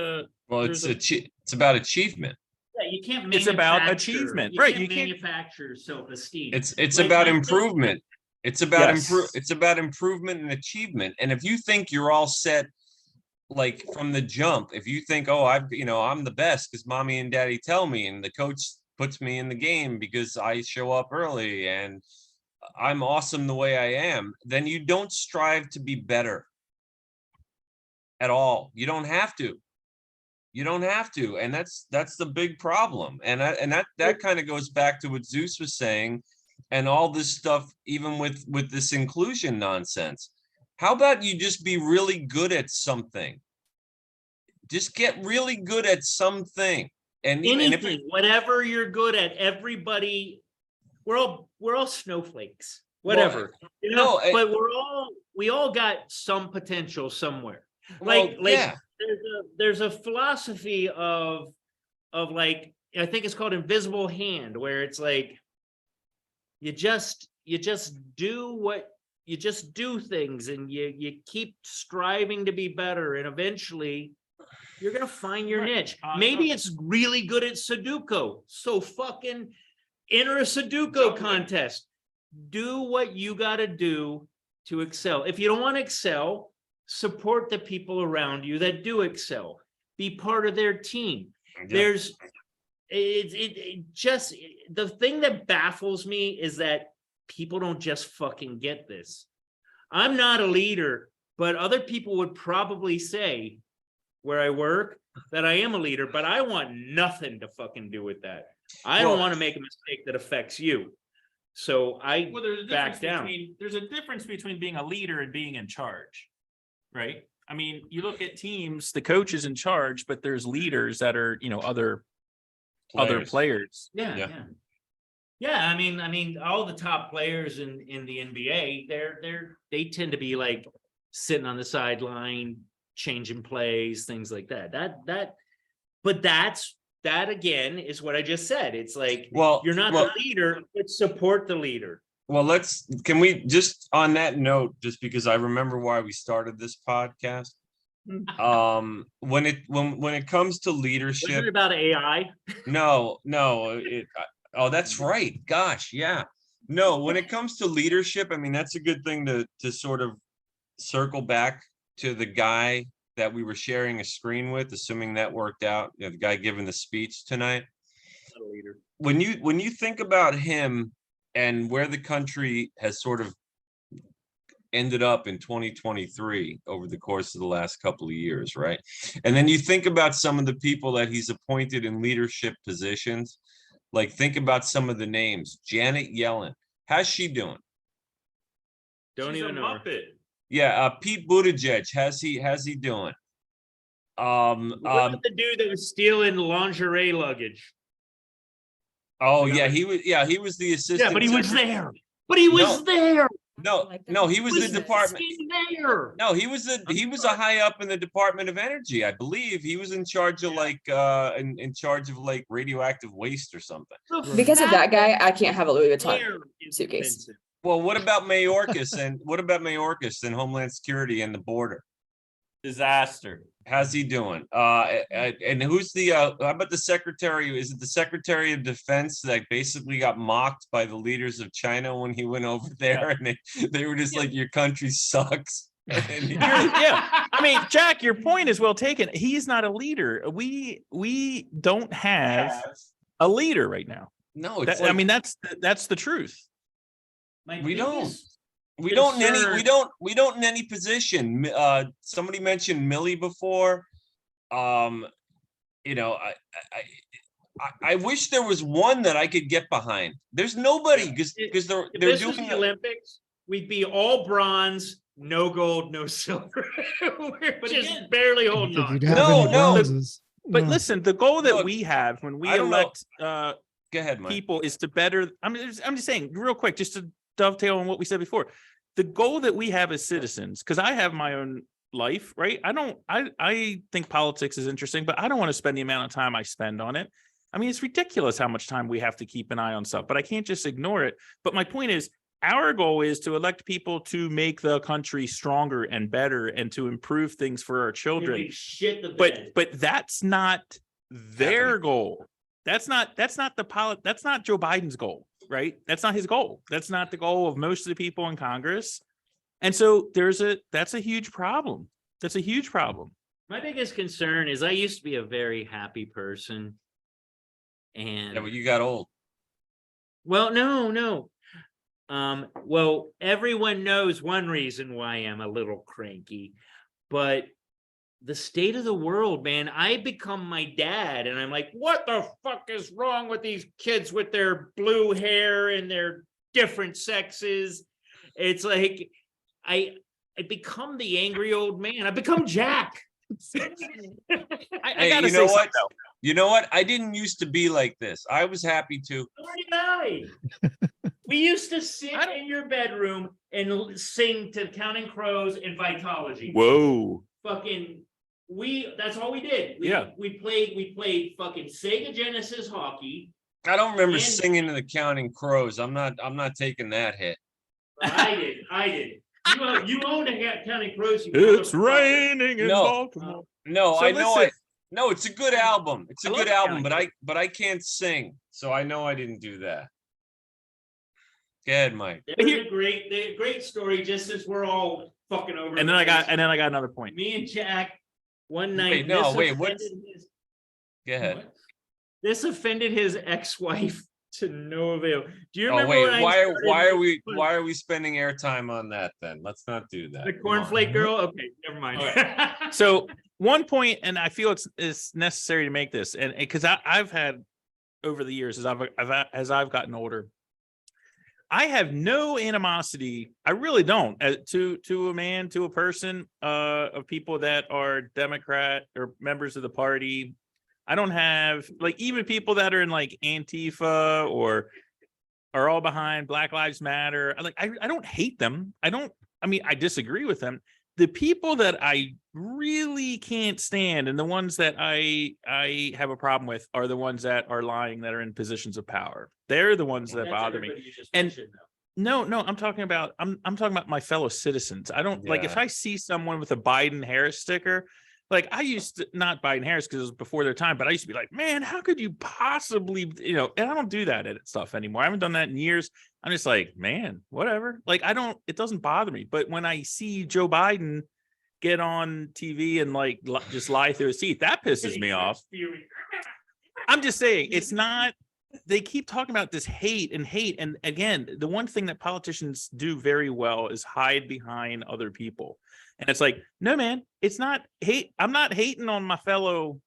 Well, There's it's about achievement. Yeah, you can't. It's about manufacture- achievement, right, you You can't- can't manufacture self-esteem. It's Like, about my- improvement. It's about Yes. it's about improvement and achievement. And if you think you're all set, like from the jump, if you think, oh, I'm the best because mommy and daddy tell me, and the coach puts me in the game because I show up early and I'm awesome the way I am, then you don't strive to be better at all. You don't have to. You don't have to. And that's the big problem. And that kind of goes back to what Zeus was saying and all this stuff, even with this inclusion nonsense. How about you just be really good at something? Just get really good at something. And Anything, whatever you're good at, everybody, we're all snowflakes, whatever. But we all got some potential somewhere. Like yeah. there's a philosophy of like, I think it's called invisible hand, where it's like you just do things and you keep striving to be better, and eventually you're gonna find your niche. Maybe it's really good at Sudoku. So fucking enter a Sudoku contest. Do what you gotta do to excel. If you don't want to excel, support the people around you that do excel. Be part of their team. There's it just, the thing that baffles me is that people don't just fucking get this. I'm not a leader, but other people would probably say, where I work, that I am a leader, but I want nothing to fucking do with that. I don't Well- want to make a mistake that affects you. So I Well, there's a back difference down. there's a difference between being a leader and being in charge, right? I mean, you look at teams, the coach is in charge, but there's leaders that are, other players. Yeah, Yeah. yeah. Yeah, I mean, all the top players in the NBA, they tend to be like sitting on the sideline, changing plays, things like that. But that again is what I just said. It's like, Well, you're not the leader, but support the leader. Well, can we just on that note, just because I remember why we started this podcast. When it comes to Wasn't leadership, it about AI? no, oh, that's right. Gosh, yeah. No, when it comes to leadership, I mean, that's a good thing to sort of circle back to the guy that we were sharing a screen with, assuming that worked out, the guy giving the speech tonight. Not a leader. When you think about him and where the country has sort of ended up in 2023 over the course of the last couple of years, right? And then you think about some of the people that he's appointed in leadership positions, like think about some of the names. Janet Yellen, how's she doing? Don't She's even a know. Her. Muppet. Yeah, Pete Buttigieg, how's he doing? What about the dude that was stealing lingerie luggage? Oh yeah, he was the assistant. Yeah, but he was secretary. there. But he was there. No, he was the department. There. No, he was a high up in the Department of Energy, I believe. He was in charge of in charge of like radioactive waste or something. Because of that guy, I can't have a Louis Vuitton There is suitcase. offensive. Well, what about Mayorkas and Homeland Security and the border? Disaster. How's he doing? And who's how about the secretary? Is it the Secretary of Defense that basically got mocked by the leaders of China when he went over there, and they were just like, your country sucks. Yeah, I mean, Jack, your point is well taken. He's not a leader. We don't have a leader right now. No, I mean, that's the truth. We don't in any position. Somebody mentioned Millie before. I wish there was one that I could get behind. There's nobody because they're This doing was the Olympics. We'd be all bronze, no gold, no silver. We're just again, barely holding If on. you'd have No, any no. bronzes. But No. listen, the goal that Look, we have when we I don't know. elect Go ahead, Mike. people is to better. I'm just saying real quick, just to dovetail on what we said before. The goal that we have as citizens, because I have my own life, right? I think politics is interesting, but I don't want to spend the amount of time I spend on it. I mean, it's ridiculous how much time we have to keep an eye on stuff, but I can't just ignore it. But my point is, our goal is to elect people to make the country stronger and better and to improve things for our children. We shit the bed. But that's not their goal. That's not Joe Biden's goal, right? That's not his goal. That's not the goal of most of the people in Congress. And so that's a huge problem. That's a huge problem. My biggest concern is I used to be a very happy person. And Yeah, but you got old. well, no. Well, everyone knows one reason why I'm a little cranky, but the state of the world, man, I become my dad and I'm like, what the fuck is wrong with these kids with their blue hair and their different sexes? It's like, I become the angry old man. I become Jack. I Hey, gotta you say know what? something, though. You know what? I didn't used to be like this. I was happy to. So did I. We used to sit in your bedroom and sing to Counting Crows and Vitology. Whoa. Fucking, that's all we did. We played fucking Sega Genesis hockey. I don't remember And- singing to the Counting Crows. I'm not taking that hit. I did. You owned a Counting Crows. you It's motherfucker. raining in No. Baltimore. No, So I know. listen. No, it's a good album. It's a I good love album, Counting but I can't sing, so I know I didn't do that. Go ahead, Mike. It was a great story, just as we're all fucking over. And then I got another point. me and Jack one night. What's- Go ahead. This offended his ex-wife to no avail. Do you Oh remember wait, when I why are we spending airtime on that then? Let's not do that. the Come on. cornflake girl? Okay, never mind. So one point, and I feel it's necessary to make this, and because I've had over the years as I've gotten older, I have no animosity. I really don't to a man, to a person, of people that are Democrat or members of the party. I don't have like even people that are in like Antifa or are all behind Black Lives Matter. I don't hate them. I disagree with them. The people that I really can't stand and the ones that I have a problem with are the ones that are lying, that are in positions of power. They're the ones that bother me. And no, I'm talking about my fellow citizens. I don't like if I see someone with a Biden Harris sticker, like I used to, not Biden Harris because it was before their time, but I used to be like, man, how could you possibly, and I don't do that stuff anymore. I haven't done that in years. I'm just like, man, whatever. Like it doesn't bother me. But when I see Joe Biden get on TV and like just lie through his teeth, that pisses me off. I'm just saying, it's not, they keep talking about this hate. And again, the one thing that politicians do very well is hide behind other people. And it's like, no, man, it's not hate. I'm not hating on my fellow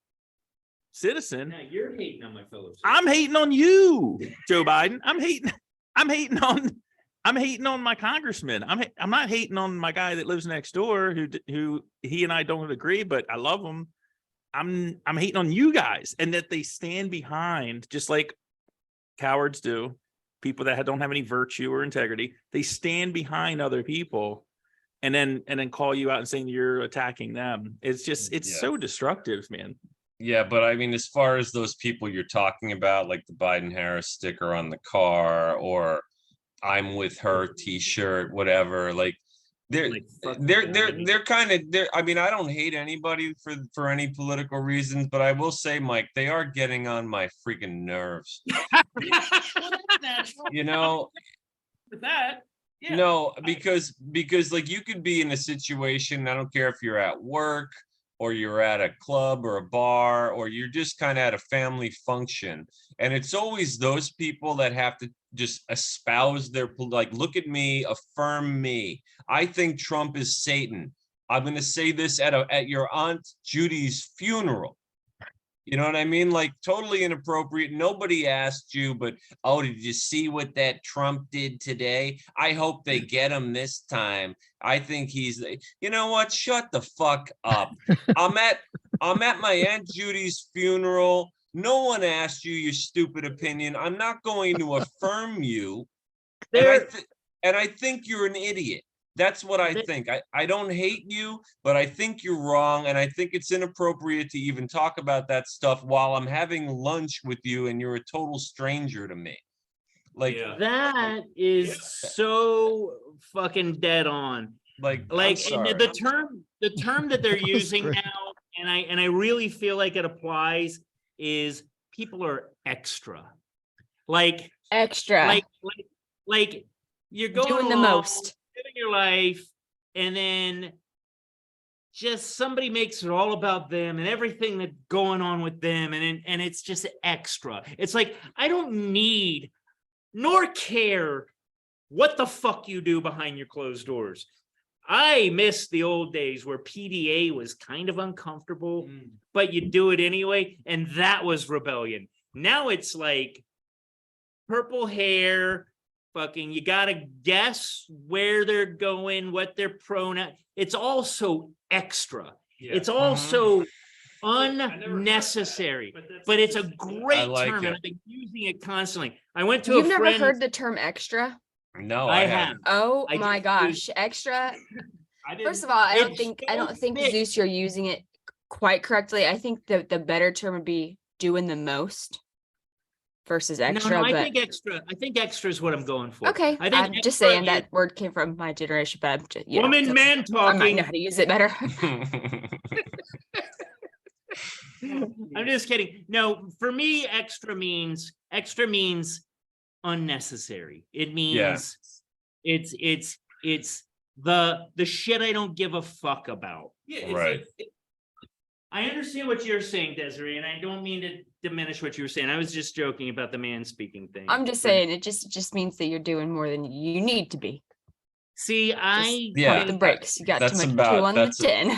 citizen. Now you're hating on my fellow citizen. I'm hating on you, Joe Biden. I'm hating on my congressman. I'm not hating on my guy that lives next door who he and I don't agree, but I love him. I'm hating on you guys, and that they stand behind, just like cowards do, people that don't have any virtue or integrity. They stand behind other people and then call you out and saying you're attacking them. It's just, it's so destructive, man. Yeah, but I mean, as far as those people you're talking about, like the Biden Harris sticker on the car or I'm with her t-shirt, whatever, like they're kind of, I mean, I don't hate anybody for any political reasons, but I will say, Mike, they are getting on my freaking nerves. With that. Yeah. No, because like you could be in a situation, I don't care if you're at work or you're at a club or a bar, or you're just kind of at a family function. And it's always those people that have to just espouse their, like, look at me, affirm me. I think Trump is Satan. I'm going to say this at your Aunt Judy's funeral. You know what I mean? Like totally inappropriate. Nobody asked you, but, oh, did you see what that Trump did today? I hope they get him this time. I think he's, you know what? Shut the fuck up. I'm at my Aunt Judy's funeral. No one asked you your stupid opinion. I'm not going to affirm you. And I think you're an idiot. That's what I think. I don't hate you, but I think you're wrong. And I think it's inappropriate to even talk about that stuff while I'm having lunch with you and you're a total stranger to me. Like that is so fucking dead on. Like and the term that they're using great. now, and I really feel like it applies, is people are extra. Like you're going doing the along, most. living your life, and then just somebody makes it all about them and everything that's going on with them, and it's just extra. It's like, I don't need nor care what the fuck you do behind your closed doors. I miss the old days where PDA was kind of uncomfortable, but you do it anyway, and that was rebellion. Now it's like purple hair, fucking, you gotta guess where they're going, what their pronoun. It's also extra. Yeah. It's also unnecessary, but it's a great term, and I've been using it constantly. I went to You've never heard the term extra? No, I have. Oh my gosh, extra. First of all, I don't think Zeus, you're using it quite correctly. I think the better term would be doing the most versus extra. No, I think extra is what I'm going for. Okay, I'm just saying that word came from my generation, but I'm just, man talking. I might know how to use it better. I'm just kidding. No, for me, extra means unnecessary. It means it's the shit I don't give a fuck about. Yeah, right. I understand what you're saying, Desiree, and I don't mean to diminish what you were saying. I was just joking about the man speaking thing. I'm just saying it just means that you're doing more than you need to be. See, Pump the brakes. You got too much 2 on the 10.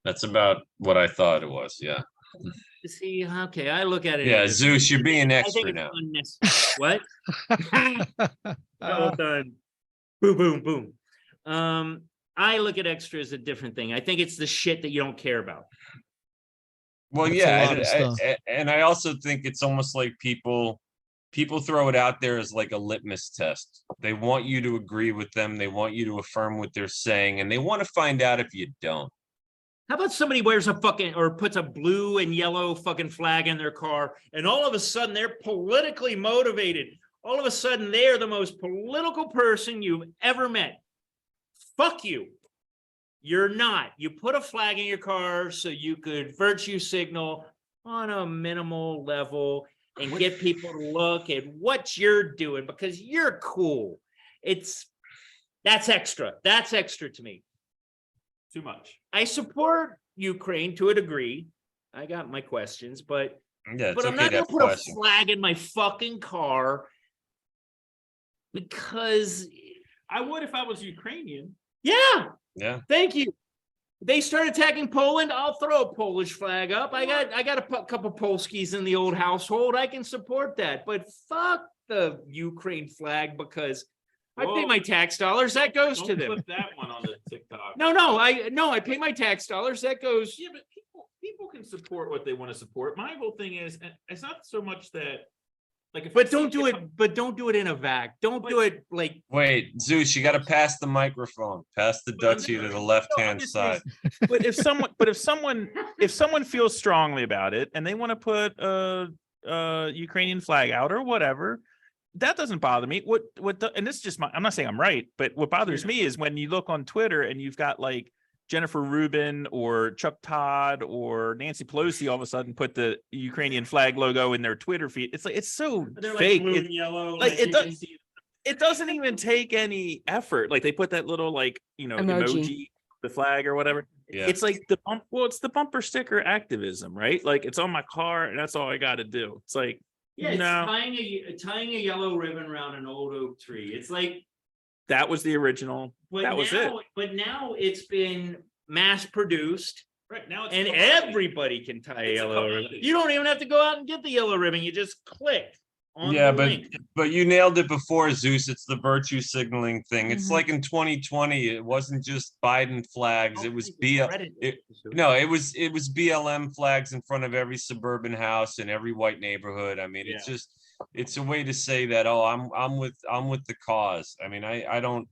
That's about what I thought it was. Yeah. See, okay, I look at it. Yeah, as- Zeus, you're being I think extra it's now. unnecessary. What? Well done. Boom, boom, boom. I look at extra as a different thing. I think it's the shit that you don't care about. Well, That's a yeah, lot of stuff. and I also think it's almost like people throw it out there as like a litmus test. They want you to agree with them. They want you to affirm what they're saying, and they want to find out if you don't. How about somebody wears a fucking or puts a blue and yellow fucking flag in their car, and all of a sudden they're politically motivated. All of a sudden they're the most political person you've ever met. Fuck you. You're not. You put a flag in your car so you could virtue signal on a minimal level and get people to look at what you're doing because you're cool. That's extra. That's extra to me. Too much. I support Ukraine to a degree. I got my questions, but Yeah, it's I'm okay not to gonna have put a questions. flag in my fucking car because I would if I was Ukrainian. yeah, Yeah, thank you. They start attacking Poland, I'll throw a Polish flag up. I got a couple Polskis in the old household. I can support that. But fuck the Ukraine flag because I pay Whoa. my tax dollars. That goes Don't to them. flip that one on the TikTok. No, I pay my tax dollars. That goes. Yeah, but people can support what they want to support. My whole thing is, and it's not so much that, like, if I But see- don't do if it. But don't do it in a vac. Don't do it like. wait, Zeus, you got to pass the microphone. Pass the But I'm duchy to just- the no, left-hand I'm just side. saying- But if someone feels strongly about it and they want to put a Ukrainian flag out or whatever, that doesn't bother me. And this is just I'm not saying I'm right, but what bothers me is when you look on Twitter and you've got like Jennifer Rubin or Chuck Todd or Nancy Pelosi all of a sudden put the Ukrainian flag logo in their Twitter feed. It's like it's so They're like fake. blue It- and yellow. like, it you does- can see- it doesn't even take any effort. Like they put that little like emoji, the flag or whatever. Yeah. It's like it's the bumper sticker activism, right? Like it's on my car and that's all I got to do. It's like Yeah, it's no, tying a yellow ribbon around an old oak tree. It's like that was the original. but That was it. now, But now it's been mass produced, Right now, and everybody can tie a It's a yellow ribbon. commodity. You don't even have to go out and get the yellow ribbon. You just click on Yeah, the but link. you nailed it before, Zeus. It's the virtue signaling thing. It's Mhm. like in 2020, it wasn't just Biden flags. It was Credit. No, it was BLM flags in front of every suburban house in every white neighborhood. I mean, it's Yeah. just it's a way to say that, oh, I'm with the cause. I mean, I don't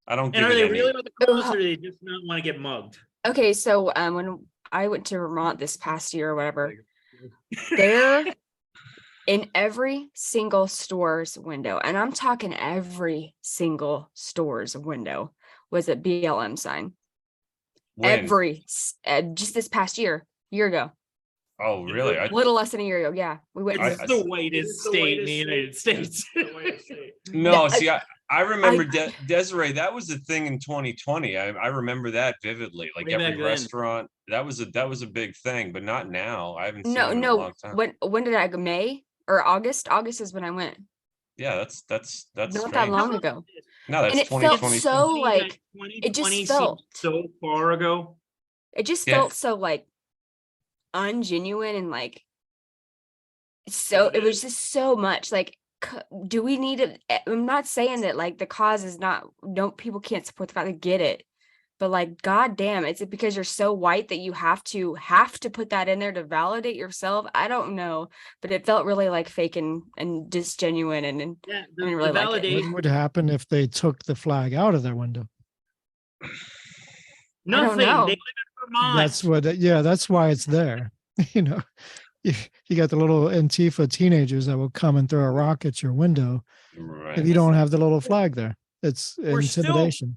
And give are it they any. really with the cause, or do they just not want to get mugged? Okay, so when I went to Vermont this past year or whatever, there in every single store's window, and I'm talking every single store's window, was a BLM sign. When? Just this past year ago, Oh, really? a little less than a year ago. Yeah, we went. It's I- the whitest state in the United States. No, I- see, I remember Desiree, that was a thing in 2020. I remember that vividly. Like Way back every then. restaurant, that was a big thing, but not now. I haven't seen No, it in a no. long time. When did I go? May or August? August is when I went. Yeah, that's Not that strange. long ago. No, that's And it felt 2020. so like it just 2020 seemed felt- so far ago. it just Yeah. felt so like ungenuine and like so it was just so much like do we need it? I'm not saying that like the cause is not people can't support the cause. I get it, but like god damn, is it because you're so white that you have to put that in there to validate yourself? I don't know, but it felt really like fake and disgenuine and Yeah, I didn't really like it. What validation. would happen if they took the flag out of their window? Nothing. know. They live in Vermont. That's what, yeah, that's why it's there. You know, you got the little Antifa teenagers that will come and throw a rock at your window Right. if you don't have the little flag there. It's We're still- intimidation.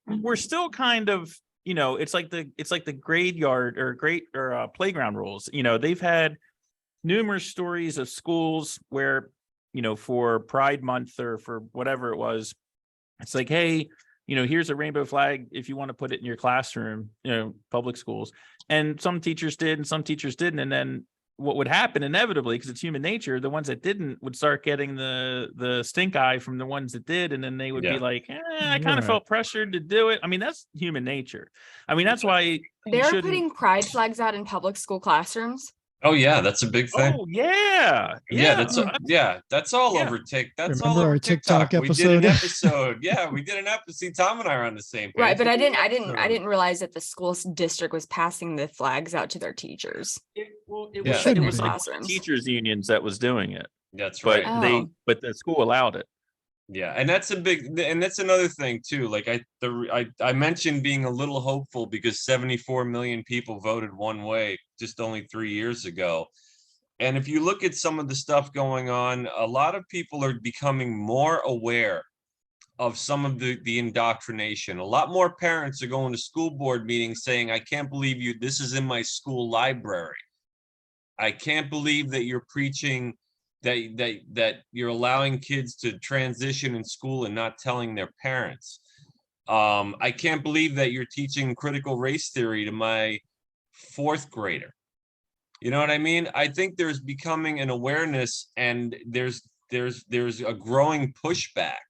We're still kind of, it's like the grade yard or playground rules. They've had numerous stories of schools where, for Pride Month or for whatever it was, it's like, hey, here's a rainbow flag if you want to put it in your classroom, public schools. And some teachers did and some teachers didn't. And then what would happen inevitably, because it's human nature, the ones that didn't would start getting the stink eye from the ones that did, and then they would Yeah. be like, I kind of Right. felt pressured to do it. I mean, that's human nature. I mean, that's why you They're shouldn't. putting pride flags out in public school classrooms. Oh yeah, that's a big thing. Oh yeah, Yeah, that's all Yeah. over that's all Remember over our TikTok TikTok. We did an episode? episode. Yeah, we did an episode. See, Tom and I are on the same page. Right, but We I did an didn't episode. realize that the school district was passing the flags out to their teachers. it Yeah. was, Shouldn't it was be. like Classrooms. teachers unions that was doing it, That's but right. Oh. the school allowed it. Yeah, and that's another thing too. Like I mentioned being a little hopeful because 74 million people voted one way just only 3 years ago. And if you look at some of the stuff going on, a lot of people are becoming more aware of some of the indoctrination. A lot more parents are going to school board meetings saying, I can't believe this is in my school library. I can't believe that you're preaching that you're allowing kids to transition in school and not telling their parents. I can't believe that you're teaching critical race theory to my 4th grader. You know what I mean? I think there's becoming an awareness, and there's a growing pushback,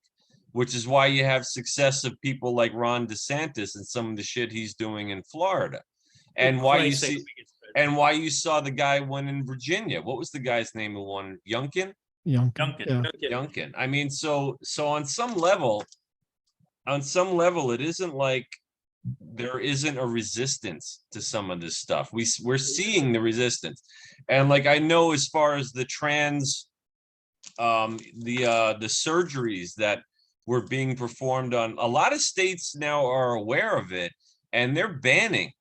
which is why you have success of people like Ron DeSantis and some of the shit he's doing in Florida. And why you saw the guy win in Virginia. What was the guy's name who won? Youngkin? Duncan. Youngkin. I mean, so on some level, it isn't like there isn't a resistance to some of this stuff. We're seeing the resistance. And like, I know as far as the trans, the surgeries that were being performed on, a lot of states now are aware of it, and they're banning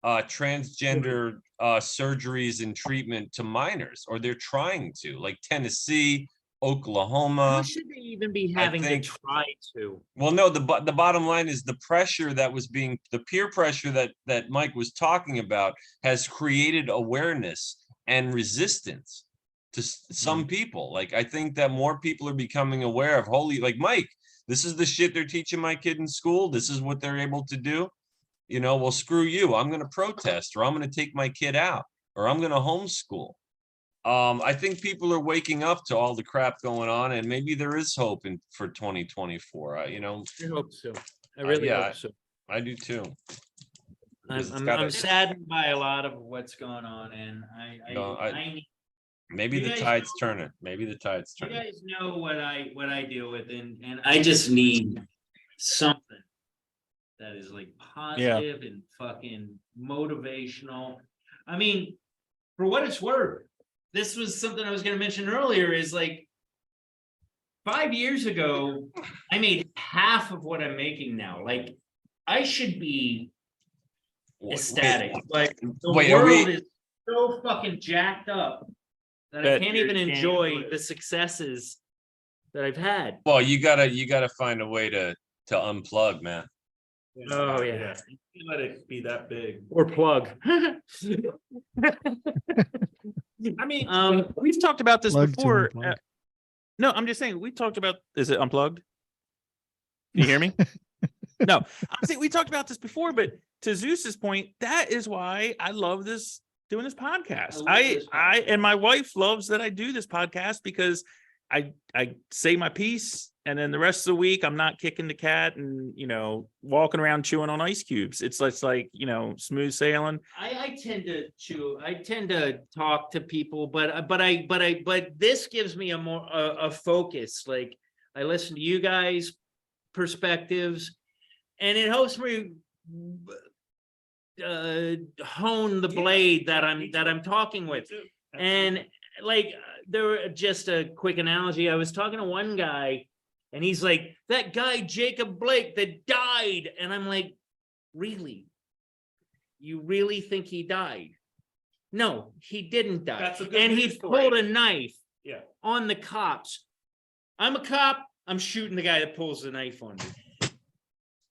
transgender surgeries and treatment to minors, or they're trying to, like Tennessee, Oklahoma. How should they even be having to think- try to? Well, no, the bottom line is the pressure that was the peer pressure that Mike was talking about has created awareness and resistance to some people. Like, I think that more people are becoming aware of, like, Mike, this is the shit they're teaching my kid in school. This is what they're able to do. You know, well, screw you. I'm going to protest, or I'm going to take my kid out, or I'm going to homeschool. I think people are waking up to all the crap going on, and maybe there is hope for 2024. I hope so. I really yeah, hope so. I do too. Because it's I'm gotta- saddened by a lot of what's going on, and No, I need. Maybe You the guys tide's know- turning. Maybe the tide's You turning. guys know what I deal with, and I just need something that is like positive and fucking motivational. I mean, for what it's worth, this was something I was gonna mention earlier, is like 5 years ago, I made half of what I'm making now. Like, I should be ecstatic. Like, the wait, are world we- is so fucking jacked up that I That can't you even can't enjoy enjoy it. the successes that I've had. Well, you gotta find a way to unplug, man. Oh, yeah. You let it be that big. Or plug. I mean, Um, we've talked about this Plug to before. unplug. No, I'm just saying, we talked about, is it unplugged? Can you hear me? No, I'm saying we talked about this before, but to Zeus's point, that is why I love doing this podcast. love I this podcast. and my wife loves that I do this podcast, because I say my piece, and then the rest of the week I'm not kicking the cat and, walking around chewing on ice cubes. It's like, smooth sailing. I tend to I tend to talk to people, but this gives me a focus. Like, I listen to you guys' perspectives, and it helps me hone the blade that I'm talking with. And like, there were just a quick analogy. I was talking to one guy, and he's like, that guy Jacob Blake that died, and I'm like, really? You really think he died? No, he didn't die. That's a good And he news story. pulled a knife Yeah. on the cops. I'm a cop. I'm shooting the guy that pulls the knife on me.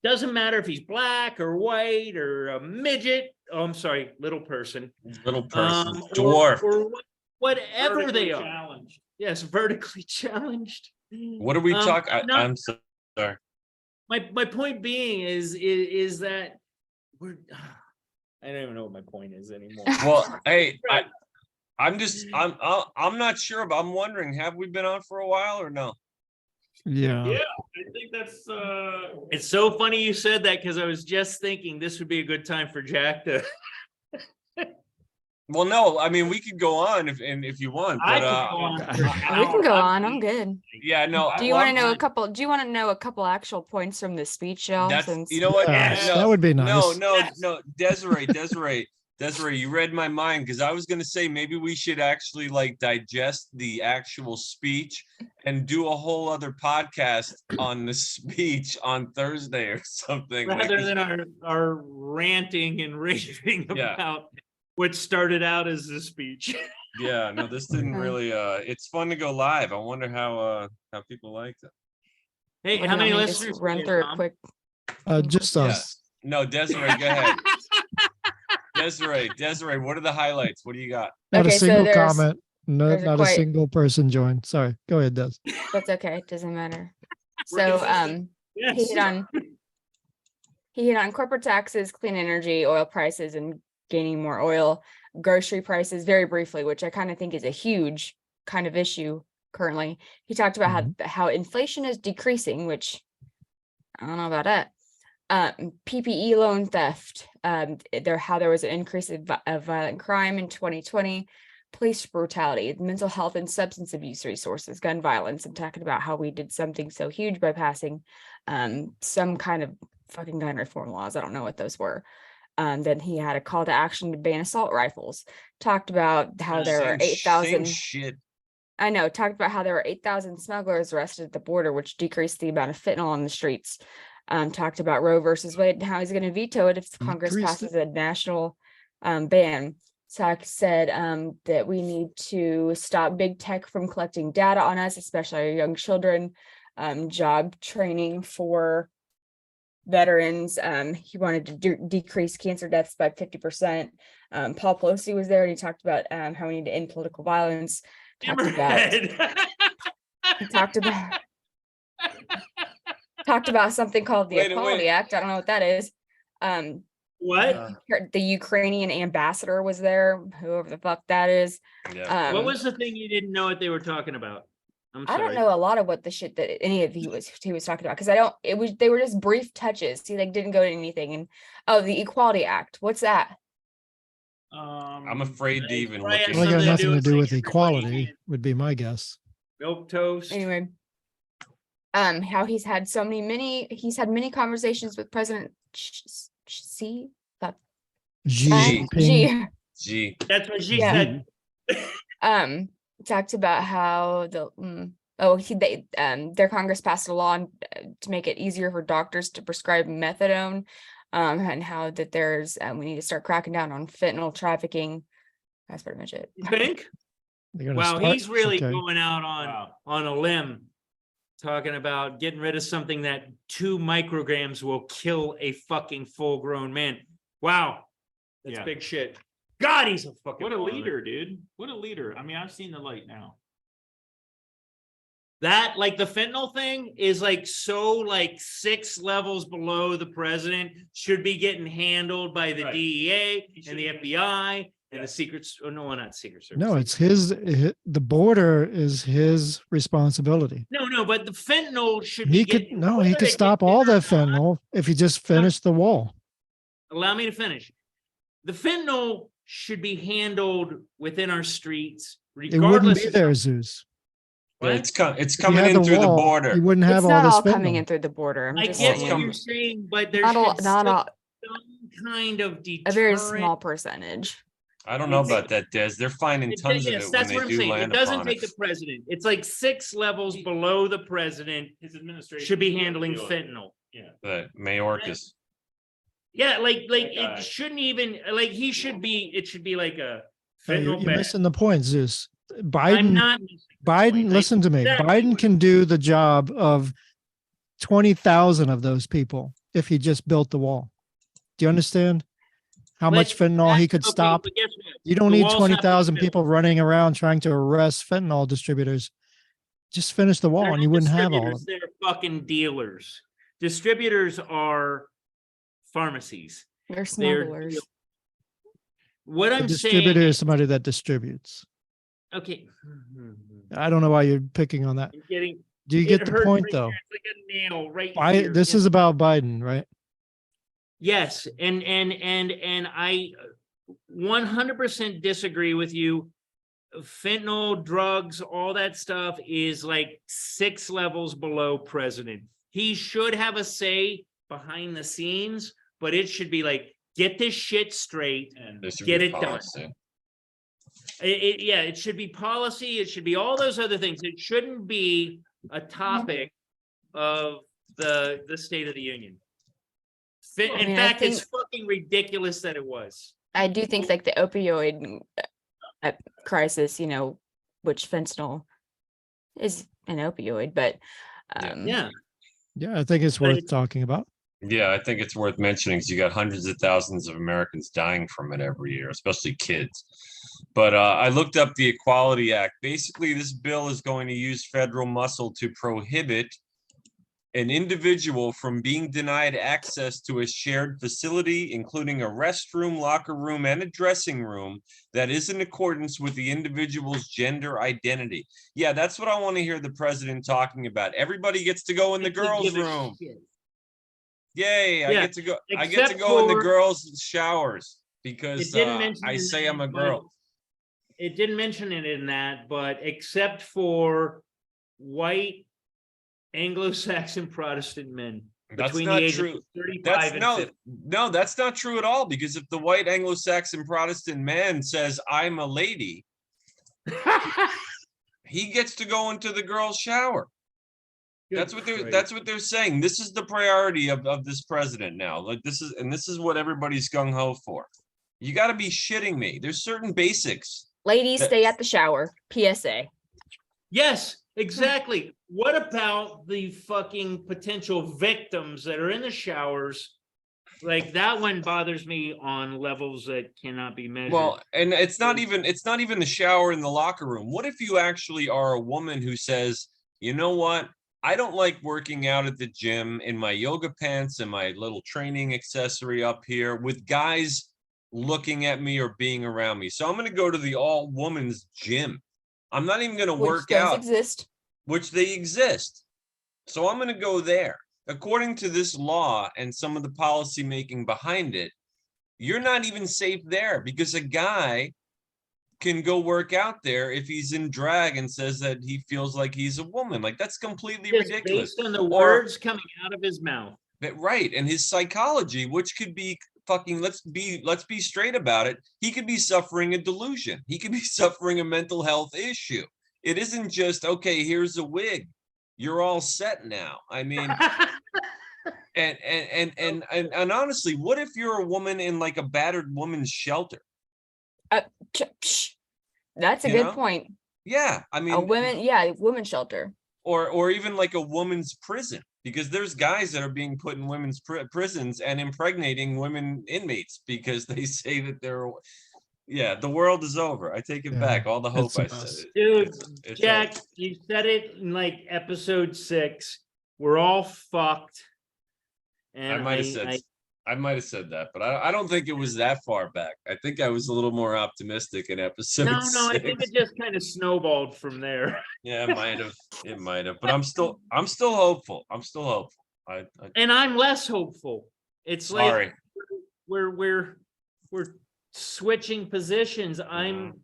Doesn't matter if he's black or white or a midget. Oh, I'm sorry, little person. Little person, Or dwarf. whatever they Vertically are. challenged. Yes, vertically challenged. What are we talking? not- I'm sorry. My point being is that we're. I don't even know what my point is anymore. Well, hey, I'm not sure, but I'm wondering, have we been on for a while or no? Yeah. Yeah, I think that's It's so funny you said that because I was just thinking this would be a good time for Jack to. Well, no, I mean, we could go on if you want, I but could go on for an We can hour. go on. I'm good. yeah, no. Do you well, want to know a couple? Do you want to know a couple actual points from the speech, y'all? That's Since you know what? Yes, No, that would be no, nice. no, Yes. no. Desiree, you read my mind because I was gonna say maybe we should actually like digest the actual speech and do a whole other podcast on the speech on Thursday or something. like, Rather than our ranting and raving Yeah. about what started out as a speech. yeah, no, this didn't Okay. really. It's fun to go live. I wonder how people liked it. Hey, what do how you many want me to just listeners? do run we have, through it Tom? quick? Just Yeah. us. No, Desiree, go ahead. Desiree, what are the highlights? What do you got? Not a Okay, so single there's- comment. No, there's a not a quite- single person joined. Sorry. Go ahead, Des. That's okay. It doesn't matter. We're So consistent. he Yes. hit on corporate taxes, clean energy, oil prices, and gaining more oil, grocery prices very briefly, which I kind of think is a huge kind of issue currently. He talked about how inflation is decreasing, which I don't know about that. PPE loan theft, how there was an increase of violent crime in 2020, police brutality, mental health and substance abuse resources, gun violence. I'm talking about how we did something so huge by passing some kind of fucking gun reform laws. I don't know what those were. Then he had a call to action to ban assault rifles. Talked about how there were Same 8,000. shit. I know. Talked about how there were 8,000 smugglers arrested at the border, which decreased the amount of fentanyl on the streets. Talked about Roe versus Wade and how he's going to veto it if Congress Decreased passes a national ban. Sack said that we need to stop big tech from collecting data on us, especially our young children. Job training for veterans. He wanted to decrease cancer deaths by 50%. Paul Pelosi was there and he talked about how we need to end political violence. Talked about something called the Wait, Equality Act. I don't know what that is. What? The Ukrainian ambassador was there, whoever the fuck that is. Yeah. What was the thing you didn't know what they were talking about? I'm I sorry. don't know a lot of what the shit that any of he was talking about because they were just brief touches. He like didn't go to anything. And the Equality Act. What's that? I'm afraid to even look Right, it Well, something it got to nothing do to with, do like, with everybody equality, getting would be my guess. milk toast. Anyway. How he's had many conversations with President Xi. Xi Xi. Jinping. Gee. That's what she Yeah. said. Talked about how their Congress passed a law to make it easier for doctors to prescribe methadone, and how that there's we need to start cracking down on fentanyl trafficking. That's pretty much it. You think? They're gonna Wow, start- he's really okay. going out on a limb, talking about getting rid of something that 2 micrograms will kill a fucking full-grown man. Wow, that's Yeah. big shit. God, he's a fucking what a baller. leader, dude. What a leader. I mean, I've seen the light now. That, like, the fentanyl thing is like so like 6 levels below the president, should be getting handled by the Right. DEA He and the should be- FBI and Yeah. the secrets. Oh no, not Secret Service. No, it's the border is his responsibility. No, but the fentanyl should He be could getting, no, he whether could it stop gets all in the or not. fentanyl if he just finished the wall. Allow me to finish. The fentanyl should be handled within our streets, It wouldn't regardless be of there, Zeus. Yeah, What? it's If you coming had in through the wall, border. You wouldn't have It's all not this all coming fentanyl. in through the border. I'm I just get it's what saying. you're saying, but there Not all, should not still all, be some kind of a very deterrent. small percentage. I don't know It's- about that, Des. They're finding tons of Yes, it when that's they what I'm do saying. It land doesn't upon take it. the president. It's like 6 levels below the president His administration should be should handling deal with it. fentanyl. Yeah. The Mayorkas. Yeah, like That guy. it shouldn't even like he should be. It should be like a No, fentanyl you're ban. missing the point, Zeus. I'm Biden, not missing the point. Biden, I- listen to me. exactly Biden what- can do the job of 20,000 of those people if he just built the wall. Do you understand how much Let- fentanyl he could okay, stop? but guess what? You don't The need walls have to be 20,000 built. people running around trying to arrest fentanyl distributors. Just finish the wall They're and not you wouldn't have all of distributors, them. They're fucking dealers. Distributors are pharmacies. They're They're smugglers. What A I'm saying distributor is is, somebody that distributes. Okay. I don't know why you're picking on that. I'm getting. Do you it get the hurts point right though? here. It's like a nail right here. This is about Biden, right? Yes, and I 100% disagree with you. Fentanyl, drugs, all that stuff is like 6 levels below president. He should have a say behind the scenes, but it should be like, get this shit straight and There should get be it done. policy. Yeah, it should be policy. It should be all those other things. It shouldn't be a topic of the State of the Union. In I mean, I fact, it's think- fucking ridiculous that it was. I do think like the opioid crisis, you know, which fentanyl is an opioid, but Yeah. Yeah, I think it's But worth it's- talking about. Yeah, I think it's worth mentioning because you got hundreds of thousands of Americans dying from it every year, especially kids. But I looked up the Equality Act. Basically, this bill is going to use federal muscle to prohibit an individual from being denied access to a shared facility, including a restroom, locker room, and a dressing room that is in accordance with the individual's gender identity. Yeah, that's what I want to hear the president talking about. Everybody gets to go in the They could girls' give a room. shit. Yay, I Yeah, get to go. I get to except go in the for- girls' showers because didn't mention I in say I'm a that, girl. It didn't mention it in that, but except for white Anglo-Saxon Protestant men That's between not the ages true. of 35 That's and no, 50. no, that's not true at all. Because if the white Anglo-Saxon Protestant man says I'm a lady, he gets to go into the girls' shower. That's what they're saying. This is the priority of this president now. Like this is what everybody's gung ho for. You got to be shitting me. There's certain basics. ladies That- stay at the shower. PSA. Yes, exactly. What about the fucking potential victims that are in the showers? Like that one bothers me on levels that cannot be measured. Well, and it's not even the shower in the locker room. What if you actually are a woman who says, you know what? I don't like working out at the gym in my yoga pants and my little training accessory up here with guys looking at me or being around me. So I'm going to go to the all women's gym. I'm not even going to Which work does out, exist. which they exist. So I'm going to go there. According to this law and some of the policy making behind it, you're not even safe there because a guy can go work out there if he's in drag and says that he feels like he's a woman. Like that's completely Just ridiculous. based on the Or- words coming out of his mouth. Right, and his psychology, which could be fucking, let's be straight about it. He could be suffering a delusion. He could be suffering a mental health issue. It isn't just, okay, here's a wig. You're all set now. I mean, and honestly, what if you're a woman in like a battered woman's shelter? That's a You good know? point. Yeah, I mean, Women's shelter. or even like a woman's prison, because there's guys that are being put in women's prisons and impregnating women inmates because they say that they're, yeah, the world is over. I take it Yeah, back. All the hope it's a I mess. said. Dude, It's Jack, over. you said it in like episode 6. We're all fucked. And I might have said that, but I don't think it was that far back. I think I was a little more optimistic in episode no, I 6. think it just kind of snowballed from there. Yeah, it might have, but I'm still hopeful. I'm still hopeful. I And I'm less hopeful. It's like sorry. we're switching positions. I'm Mhm.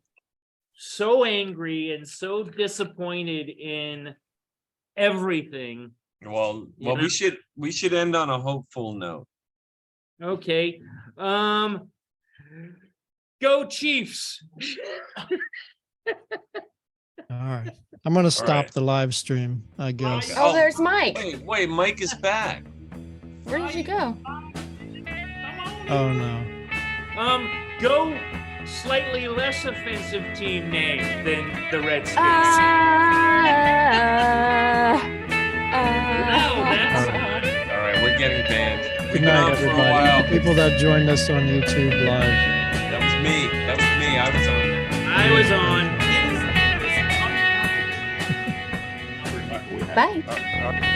so angry and so disappointed in everything. Well, You know? we should end on a hopeful note. Okay. Go Chiefs. All right. I'm going to stop right. the live stream, I guess. Oh, Oh, there's Mike. Wait, Mike is back. Where did you go? Oh, no. Go slightly less offensive team name than the Redskins. That's All right, we're getting banned. We've Good been night, on for a everybody. while. People that joined us on YouTube live. That was me. I was on. I was on. Bye. All right.